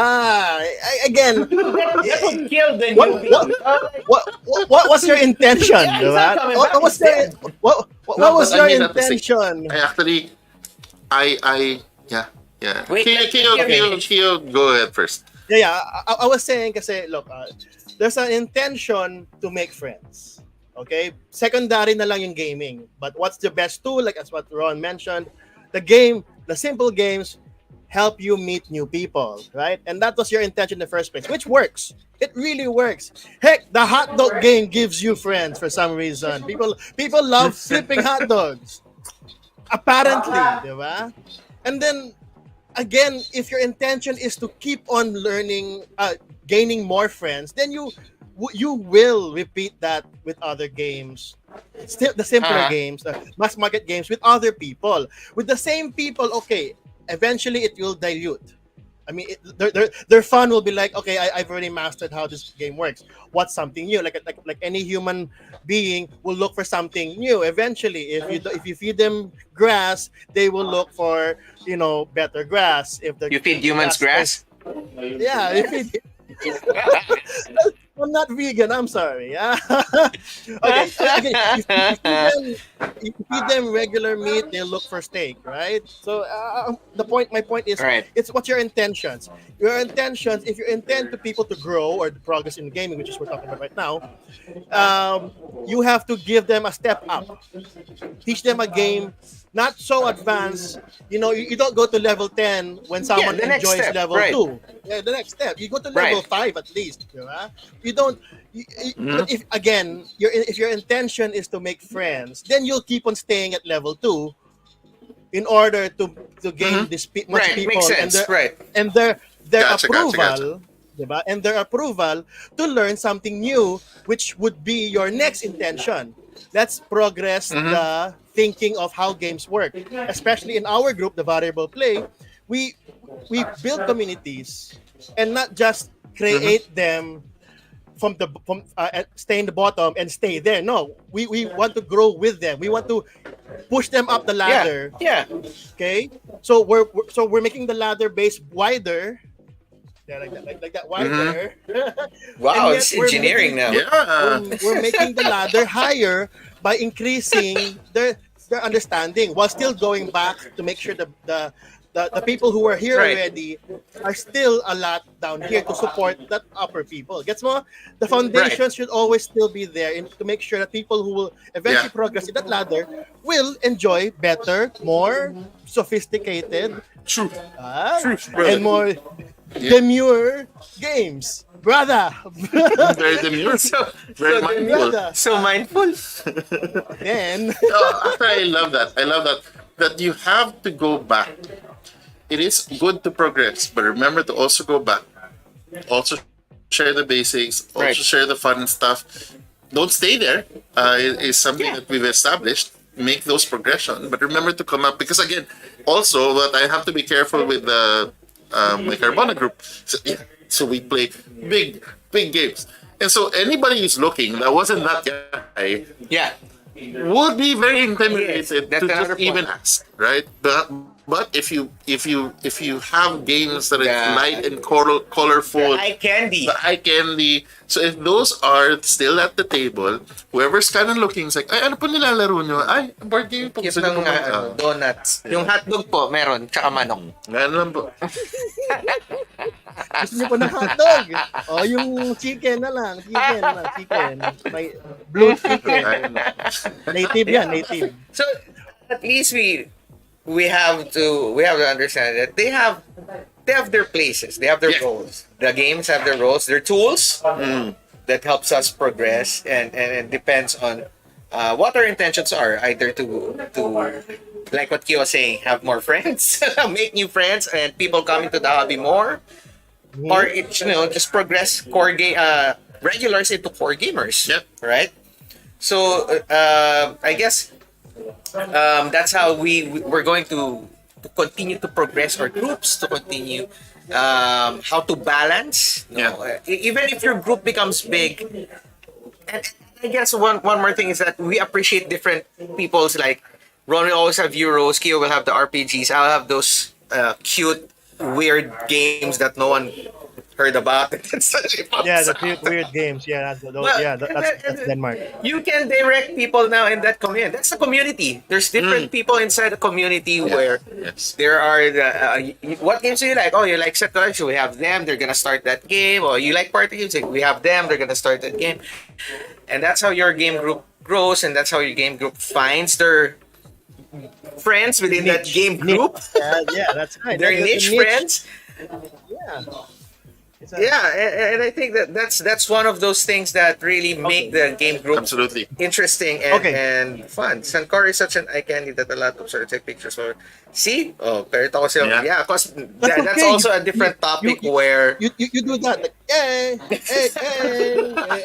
Again, That would kill the What- newbie. what was your intention, Yeah, he's diba? not coming What back, was he's dead. what No, was but I your mean that to say- intention? I actually, yeah. Wait, Kio, go ahead first. Yeah. I was saying kasi, look, there's an intention to make friends. Okay? Secondary na lang yung gaming. But what's the best tool? Like as what Ron mentioned, the simple games help you meet new people, right? And that was your intention in the first place, which works. It really works. Heck, the hot dog game gives you friends for some reason. People love flipping hot dogs. Apparently, di ba? And then again, if your intention is to keep on learning, gaining more friends, then you will repeat that with other games. Still, the simpler Uh-huh. games, mass market games with other people, with the same people. Okay, eventually it will dilute. I mean, their fun will be like, okay, I've already mastered how this game works. What's something new? Like any human being will look for something new. Eventually, if you feed them grass, they will look for better grass. If You feed if the humans grass turns, grass? yeah, if it, I'm not vegan. I'm sorry. Yeah. Okay. Again, if you feed them regular meat, they look for steak, right? So my point is, Right. it's what's your intentions. Your intentions. If you intend to people to grow or to progress in gaming, which is what we're talking about right now, you have to give them a step up. Teach them a game not so advanced. You don't go to level 10 when Yeah, someone the next enjoys step. level Right. 2. Yeah, the next step. You go to level Right. 5 at least. You don't. But Mhm. if again, if your intention is to make friends, then you'll keep on staying at level 2 in order to gain Mhm. this much Right. Makes people sense. Right. and their Gotcha. approval, diba? And their approval to learn something new, which would be your next intention. Let's progress Mhm. the thinking of how games work, especially in our group, the variable play. We we build communities and not just Mhm. create them stay in the bottom and stay there. No, we want to grow with them. We want to push them up the Yeah. ladder. Yeah. Okay, so we're making the ladder base wider. Yeah, like that Mhm. wider, and Wow, yet it's engineering now. Yeah. we're making the ladder higher by increasing their understanding while still going back to make sure the people who are here Right. already are still a lot down here to support that upper people. Gets mo? The Right. foundation should always still be there to make sure that people who will Yeah. eventually progress in that ladder will enjoy better, more sophisticated, True. uh, Brother. and more Yeah. demure games. Brother! Very demure. So Very so then mindful. Brother! so mindful. Then, Actually, I love that. I love that. That you have to go back. It is good to progress, but remember to also go back. Also share the basics. Also Right. share the fun stuff. Don't stay there. It is something Yeah. that we've established. Make those progression, but remember to come up because again, also, what I have to be careful with the my Carbona group. So, yeah, so we play big games, and so anybody who's looking that wasn't that guy Yeah. would be very Yes, intimidated that's to just another even point. ask, right? But if you have games that are light and colorful, Eye candy. the eye candy. So if those are still at the table, whoever's kind of looking is like, ay, ano po nilalaro nyo? Ay, board game po. Cute Gusto nyo ng po donuts. Yung hotdog po, meron. Tsaka manok. Ganun lang po. gusto niyo po ng hotdog? O, yung chicken na lang. Chicken. May blue chicken. Ayun. Native yan, native. So at least we have to understand that they have their places, they have their Yeah. roles. The games have their roles, their tools Mm. that helps us progress, and it depends on what our intentions are, either to like what Kyo was saying, have more friends, make new friends, and people coming to the hobby more, or it, just progress regulars into core gamers. Yep. Right. So I guess that's how we're going to continue to progress our groups, to continue how to balance. Even if your group becomes big, and I guess one more thing is that we appreciate different people's, like Ron will always have Euros, Keo will have the RPGs, I'll have those cute weird games that no one heard about. Yeah, the weird games. Yeah, that's Denmark. You can direct people now in that community. That's a community. There's different people inside the community where Yes. there are what games do you like? Oh, you like set collection. We have them. They're gonna start that game. Or you like party games? We have them. They're gonna start that game. And that's how your game group grows, and that's how your game group finds their friends within that game group. Yeah, that's right. Their That's niche a friends. Yeah. It's a- Yeah, and I think that's one of those things that really make the game group Absolutely. interesting Okay. and fun. Sankor is such an eye candy that a lot of sort of take pictures for. See? Oh, pero ito kasi, Yeah. yeah, because That's that's okay. also a different topic where You do that like hey hey hey hey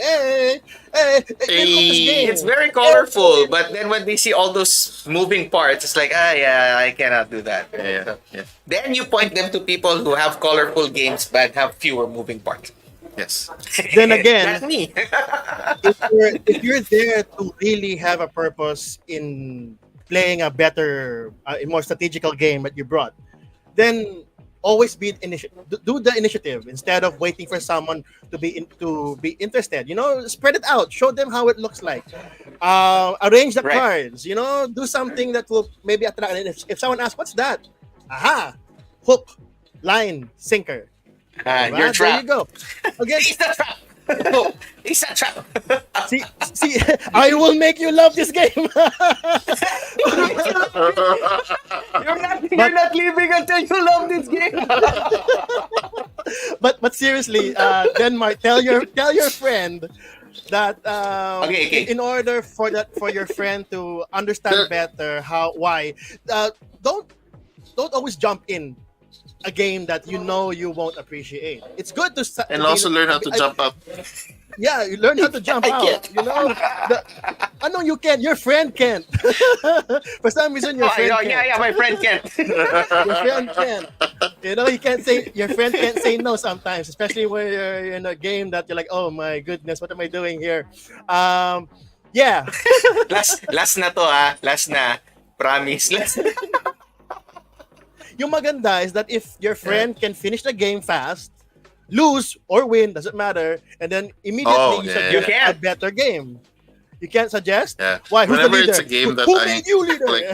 hey hey look this Hey. game. it's very colorful, but then when they see all those moving parts, it's like, yeah, I cannot do that. Yeah, So, yeah. then you point them to people who have colorful games but have fewer moving parts. Yes. Then again, That's me. if you're there to really have a purpose in playing a better, a more strategical game that you brought, then always be do the initiative instead of waiting for someone to be interested. Spread it out, show them how it looks like. Arrange the Right. cards. Do something that will maybe attract. And if someone asks, "What's that?" Aha, hook, line, sinker. And Diba? you're There you trapped. go. Again, He's the trap. Oh, he's a trap. see, I will make you love this game. You're not leaving until you love this game. but seriously, Denmark, tell your friend that Okay. in order for your friend to understand better why, don't always jump in a game that you won't appreciate. It's good And also learn how to jump up. Yeah, you learn how to jump I out. can't. I know you can. Your friend can't. For some reason, your friend can't. Yeah, my friend can't. Your friend can't. He can't say. Your friend can't say no sometimes, especially when you're in a game that you're like, oh my goodness, what am I doing here? Yeah. last na to last na. Promise. Last. Yung maganda is that if your friend can finish the game fast, lose or win, doesn't matter, and then immediately you yeah. suggest You a can. better game. You can't suggest? Yeah. Why? Who's Whenever the leader? it's a game that Who I made you leader? like.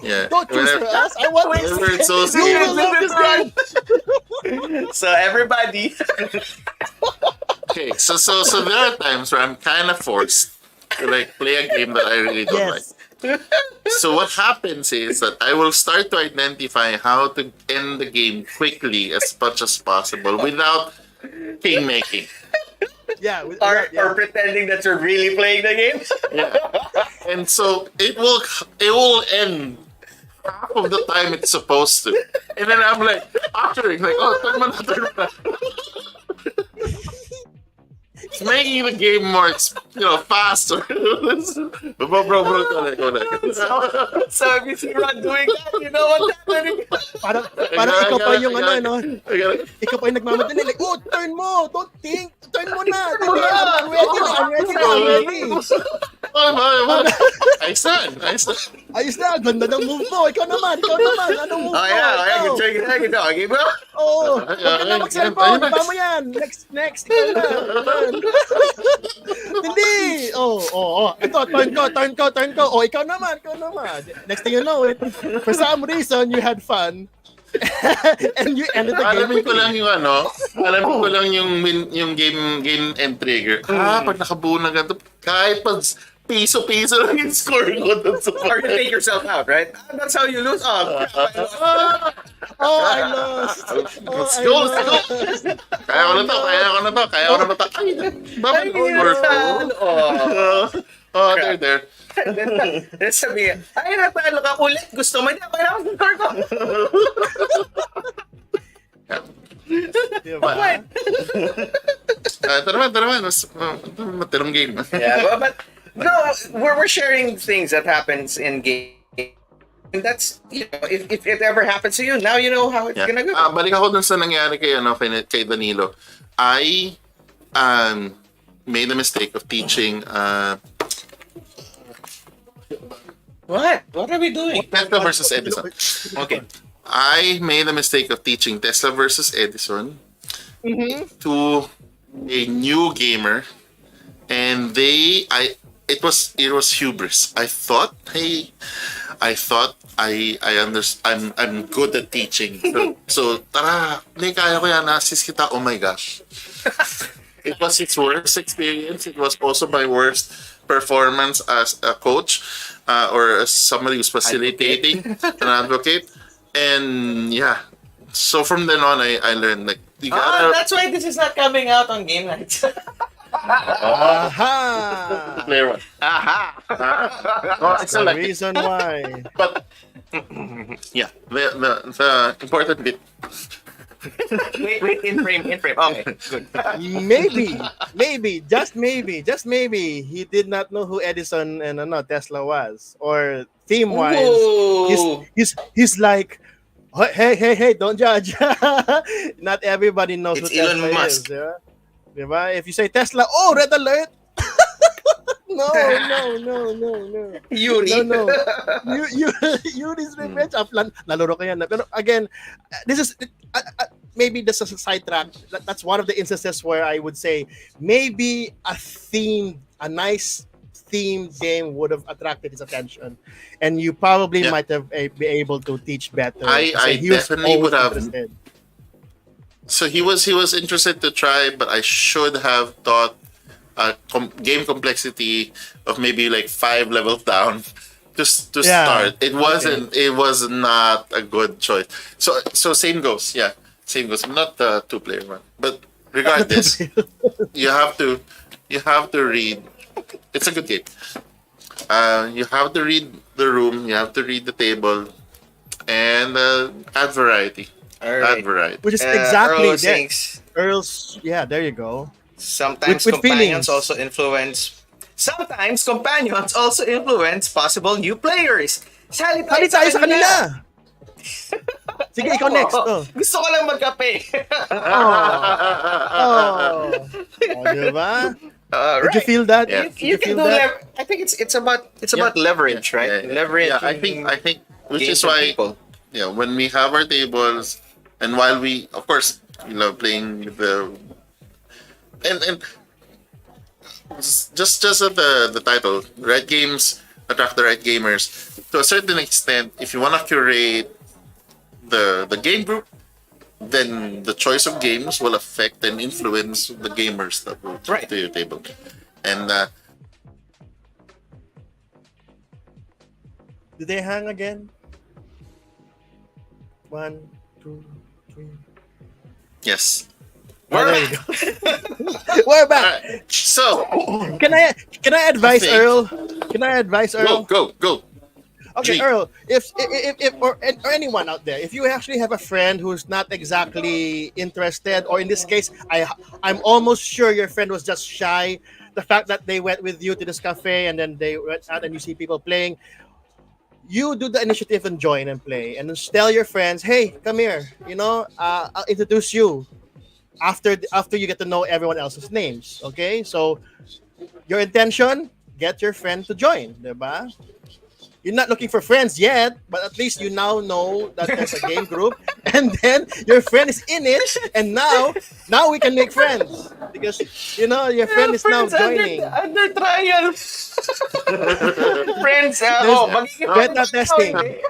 Yeah. Don't choose for Whenever- us. I want Whenever it's those You will games. love this game. So everybody. Okay, so there are times where I'm kind of forced to like play a game that I really don't like. Yes. So what happens is that I will start to identify how to end the game quickly as much as possible without kingmaking. Yeah. Or pretending that you're really playing the game. Yeah. And so it will end half of the time it's supposed to. And then I'm like uttering like, oh, turn mo na. It's making the game more, faster. bro, go na. So if you see Ron doing that, you know what's happening. Parang ikaw pa yung I gotta- ikaw pa yung nagmamadali. Like, oh, turn mo. Don't think. Turn mo na. I'm ready. Ayos na. Ayos na. Ganda ng move mo. Ikaw naman. Anong move mo? Oh yeah, Ikaw. good try. Okay, bro. Oo. Huwag ka na mag-cellphone. Baba mo yan. Next. Ikaw na. Hindi. Ito, turn ko. Oh, ikaw naman. Next thing you know it, for some reason, you had fun. And you ended the game. Alamin ko lang yung game and trigger. Pag nakabuo na ganito, kahit pag piso-piso lang yung score ko dun sa Or you take yourself out, right? That's how you lose. Oh, Oh, I lost. Let's go. Kaya ko na to. Ay, bakit score ko? Oh, there. Then sabi, ay, natalo ka ulit. Gusto mo niya, kaya ako score ko. Diba? Tara naman. Matirang game. Yeah, but no, we're sharing things that happens in game. And that's, if it ever happens to you, now you know how it's gonna go. Balik ako dun sa nangyari kay Danilo. I made the mistake of teaching What? What are we doing? Tesla versus Edison. Okay. I made the mistake of teaching Tesla versus Edison to a new gamer, and it was hubris. I thought I'm good at teaching. So tara, hindi kaya ko yan, assist kita. Oh my gosh. It was its worst experience. It was also my worst performance as a coach or as somebody who's facilitating, an advocate. And yeah, so from then on, I learned like you gotta That's why this is not coming out on Game Night. Aha! play one. Aha! Oh, it's The like reason why. but Yeah, the important bit. Wait, in frame. Okay, good. Just maybe, he did not know who Edison and Tesla was, or theme wise, Whoa! he's like, hey, don't judge. Not everybody knows who It's Tesla Elon is. Musk. Yeah? Diba? If you say Tesla, oh, red alert. No, no, no, no, no. No, Yuri. no. You Yuri's revenge. Nalaro ko yan. Pero again, this is maybe this is a sidetrack. That's one of the instances where I would say maybe a nice themed game would have attracted his attention, and you probably Yeah. might have be able to teach better. I Kasi he was definitely always would have. interested. So he was interested to try, but I should have thought game complexity of maybe like 5 levels down to Yeah. start. It wasn't. It was not a good choice. So same goes. Yeah, same goes. Not the two-player one, but regardless, you have to read. It's a good game. You have to read the room. You have to read the table, and add variety. All Add right. variety. Which is exactly Earl that. thinks Earl's. Yeah, there you go. sometimes With companions feelings. also influence. Sometimes companions also influence possible new players. Sali tayo Halika tayo sa kanila. Sige, ikaw Ayoko. next. Oh. Gusto ko lang magkape. Oh, diba? Did you Right. feel that? Yeah. Did You can feel do that? I think it's about leverage, right? Leverage. Yeah, I think which gains is from why people. when we have our tables, and while we of course playing with the and just at the title, right games attract the right gamers. To a certain extent, if you want to curate the game group, then the choice of games will affect and influence the gamers that will Right. to your table. And Did they hang again? 1, 2, 3. yes. Oh, there you go. We're back. Alright, so Can I advise think- Earl? Can I advise Earl? go. Okay, G. Earl. If or anyone out there, if you actually have a friend who's not exactly interested, or in this case, I'm almost sure your friend was just shy. The fact that they went with you to this cafe and then they went out and you see people playing, you do the initiative and join and play, and then tell your friends, "Hey, come here. I'll introduce you." After you get to know everyone else's names, okay? So your intention, get your friend to join, diba? You're not looking for friends yet, but at least you now know that there's a game group, and then your friend is in it, and now we can make friends because your friend is now joining. Under trial. Friends, magiging beta testing. Yeah.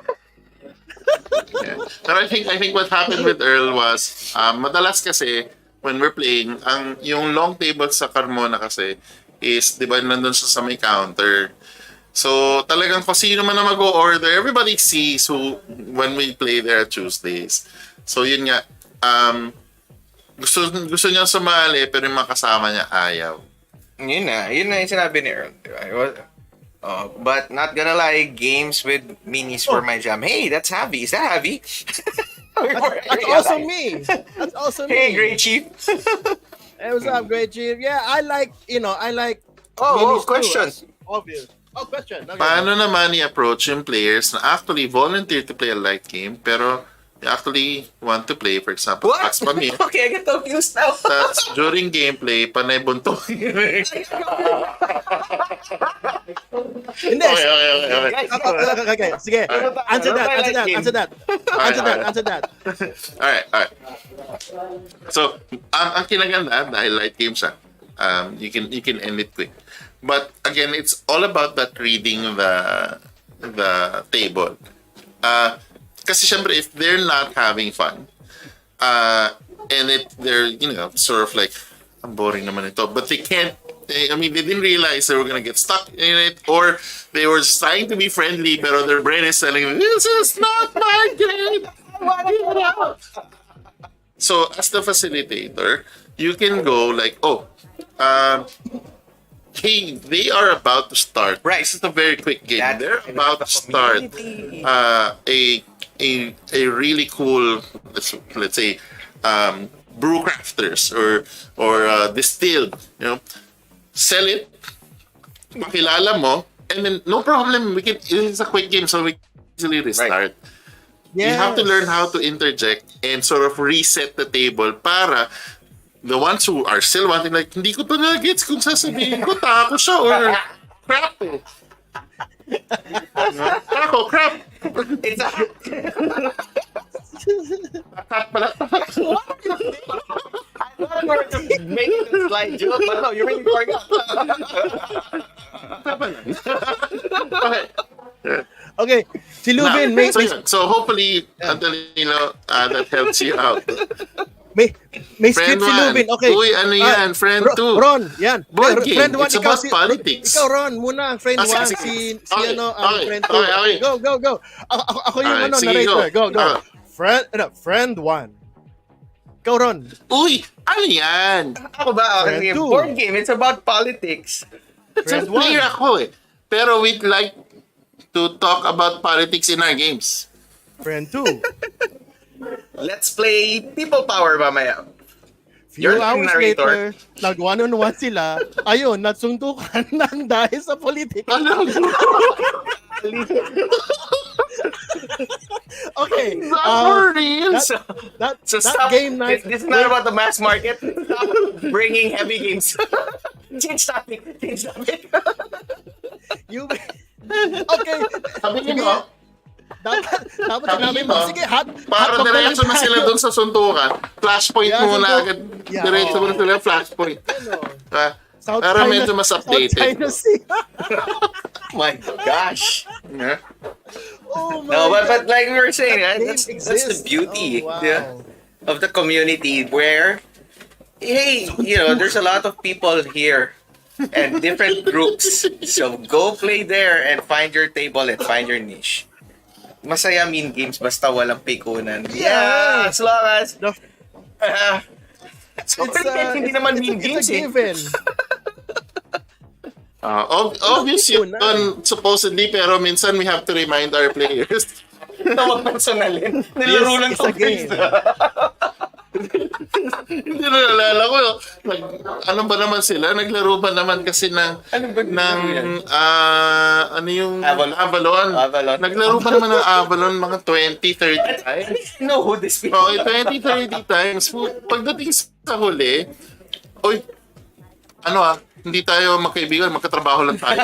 But I think what happened with Earl was madalas kasi when we're playing yung long table sa Carmona kasi is 'di ba nandun sa may counter. So talagang kung sino man na mag-order, everybody sees who when we play there at Tuesdays. So yun nga gusto niya sumali pero yung mga kasama niya ayaw. Yun na yung sinabi ni Earl. Diba? But not gonna lie, games with minis were my jam. Hey, that's Javi. Is that Javi? That's also me. That's also me. Hey, great chief. Hey, what's up, great chief? Yeah, I like Oh, minis too, question. as obvious. Oh, question. Okay. Paano naman i-approach yung players na actually volunteer to play a light game pero they actually want to play, for example, What? Pax Pamir. Okay, I get confused now. That's during gameplay, panay buntok. Hindi. Okay. Okay. Sige. Answer that. Alright. So, ang kinaganda, dahil light game siya, you can end it quick. But again, it's all about that reading the table. Kasi syempre, if they're not having fun, and they're sort of like, ang boring naman ito, but they can't. They didn't realize they were gonna get stuck in it, or they were just trying to be friendly, pero their brain is telling them, "This is not my game. I wanna get out." So, as the facilitator, you can go like, hey, they are about to start. Right. This is a very quick game. That- They're about to start community. a a really cool, let's say, brew crafters or distilled, sell it, makilala mo, and then no problem. It's a quick game, so we can easily restart. You have to learn how to interject and sort of reset the table para the ones who are still wanting, like, hindi ko pa na-gets kung sasabihin ko, tako siya or crap eh. Tako, crap. It's a Crap pala. I thought you were just making a slight joke, but no, you really forgot. Okay, si Lubin, Now, so hopefully, Antonino, that helps you out. may Friend script si 1. Lubin. Okay. Uy, ano yan? Friend 2. Ron, yan. Board game. Friend 1, It's about politics. Ikaw, Ron, muna. Friend 1, sige. si Okay, ano, okay, friend 2. okay. Go. Ako yung Alright, sige, narrator. Go. Ah. Friend 1. Ikaw, Ron. Uy, ano yan? Ako ba? Friend Okay, two. board game. It's about politics. So, Friend 1. player ako eh. Pero we'd like to talk about politics in our games. Friend 2. Let's play People Power mamaya. Few You're the hours narrator. later, nag-one-on-one sila. Ayun, natsuntukan ng dahil sa politika. Ano? Okay. For real? That Stop. game night. This is not about the mass market. Stop bringing heavy games. Change topic. Okay. Sabihin mo, Dapat sinabi mo. Sige, para hotdog diretso na sila doon sa suntukan. Flashpoint Yeah, muna suntok. agad. Yeah. Diretso muna sila flashpoint. Para medyo mas updated. South China Sea. My gosh. Yeah. Oh my No, but God. like we were saying, right? Game That's the exists. beauty Oh, wow. of the community where, hey, there's a lot of people here and different groups. So go play there and find your table and find your niche. Masaya mean games basta walang pikunan. Yeah, as long as so hindi naman mean games It's a eh. given. Obvious yun supposedly, pero minsan we have to remind our players. Tawag personalin. Nilaro lang It's a tong game. Hindi na nalala ko. Ano ba naman sila? Naglaro ba naman kasi ng ano yung Avalon? Avalon. Naglaro ba naman ng Avalon mga 20-30 times? Know who this people Okay, 20-30 times. Pagdating sa huli, oy, hindi tayo magkaibigan, magkatrabaho lang tayo.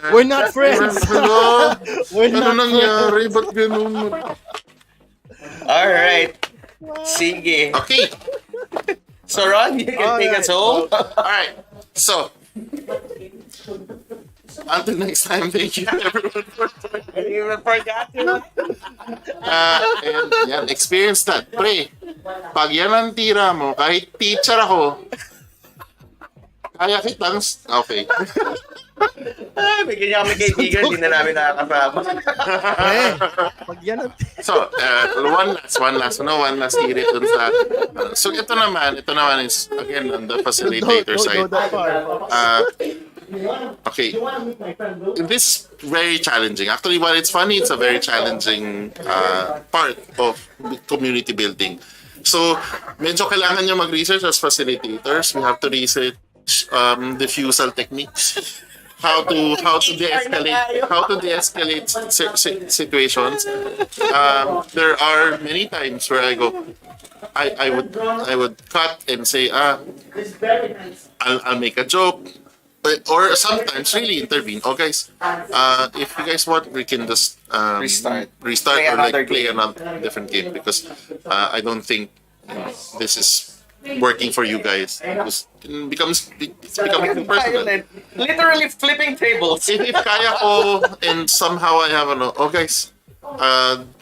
We're not friends. Hello? We're Ano not nangyari? Ba't ganun? Alright. Sige. Okay. So Ron, you can take us home. Alright. So, until next time, thank you everyone for I even forgot you. and yan, experience that. Pre, pag yan ang tira mo, kahit teacher ako, kaya kitang, okay. May ganyan kami kaibigan, hindi na namin nakakasama. Pag yan ang... So, one last hirit dun sa, so ito naman is, again, on the facilitator side. Go that far. Okay, this is very challenging. Actually, while it's funny, it's a very challenging part of community building. So, medyo kailangan nyo mag-research as facilitators. We have to research diffusal techniques, how to de-escalate situations. There are many times where I go, I would cut and say, I'll make a joke. Or sometimes really intervene. Oh guys, if you guys want, we can just restart Play or like another play game. another different game because I don't think this is working for you guys. It's becoming too personal. Violent. Literally flipping tables. If kaya ko and somehow I have oh guys,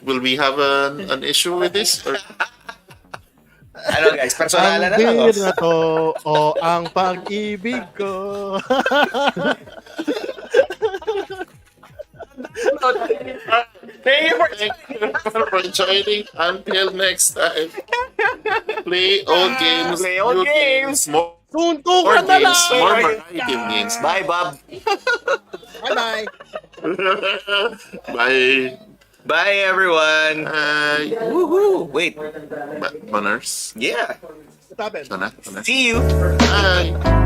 will we have an issue with this? Or Ano guys, personalan na Ang lang. beer na to, ang pag-ibig ko. Thank you for for joining. Until next time, play old games. Play old new games. more Suntukan na games, lang! more variety of games. Bye, Bob. Bye-bye. Bye. Bye, everyone. Bye. Woohoo! Wait. Banners. Yeah. What happened? Sana. Sana. See you. Bye.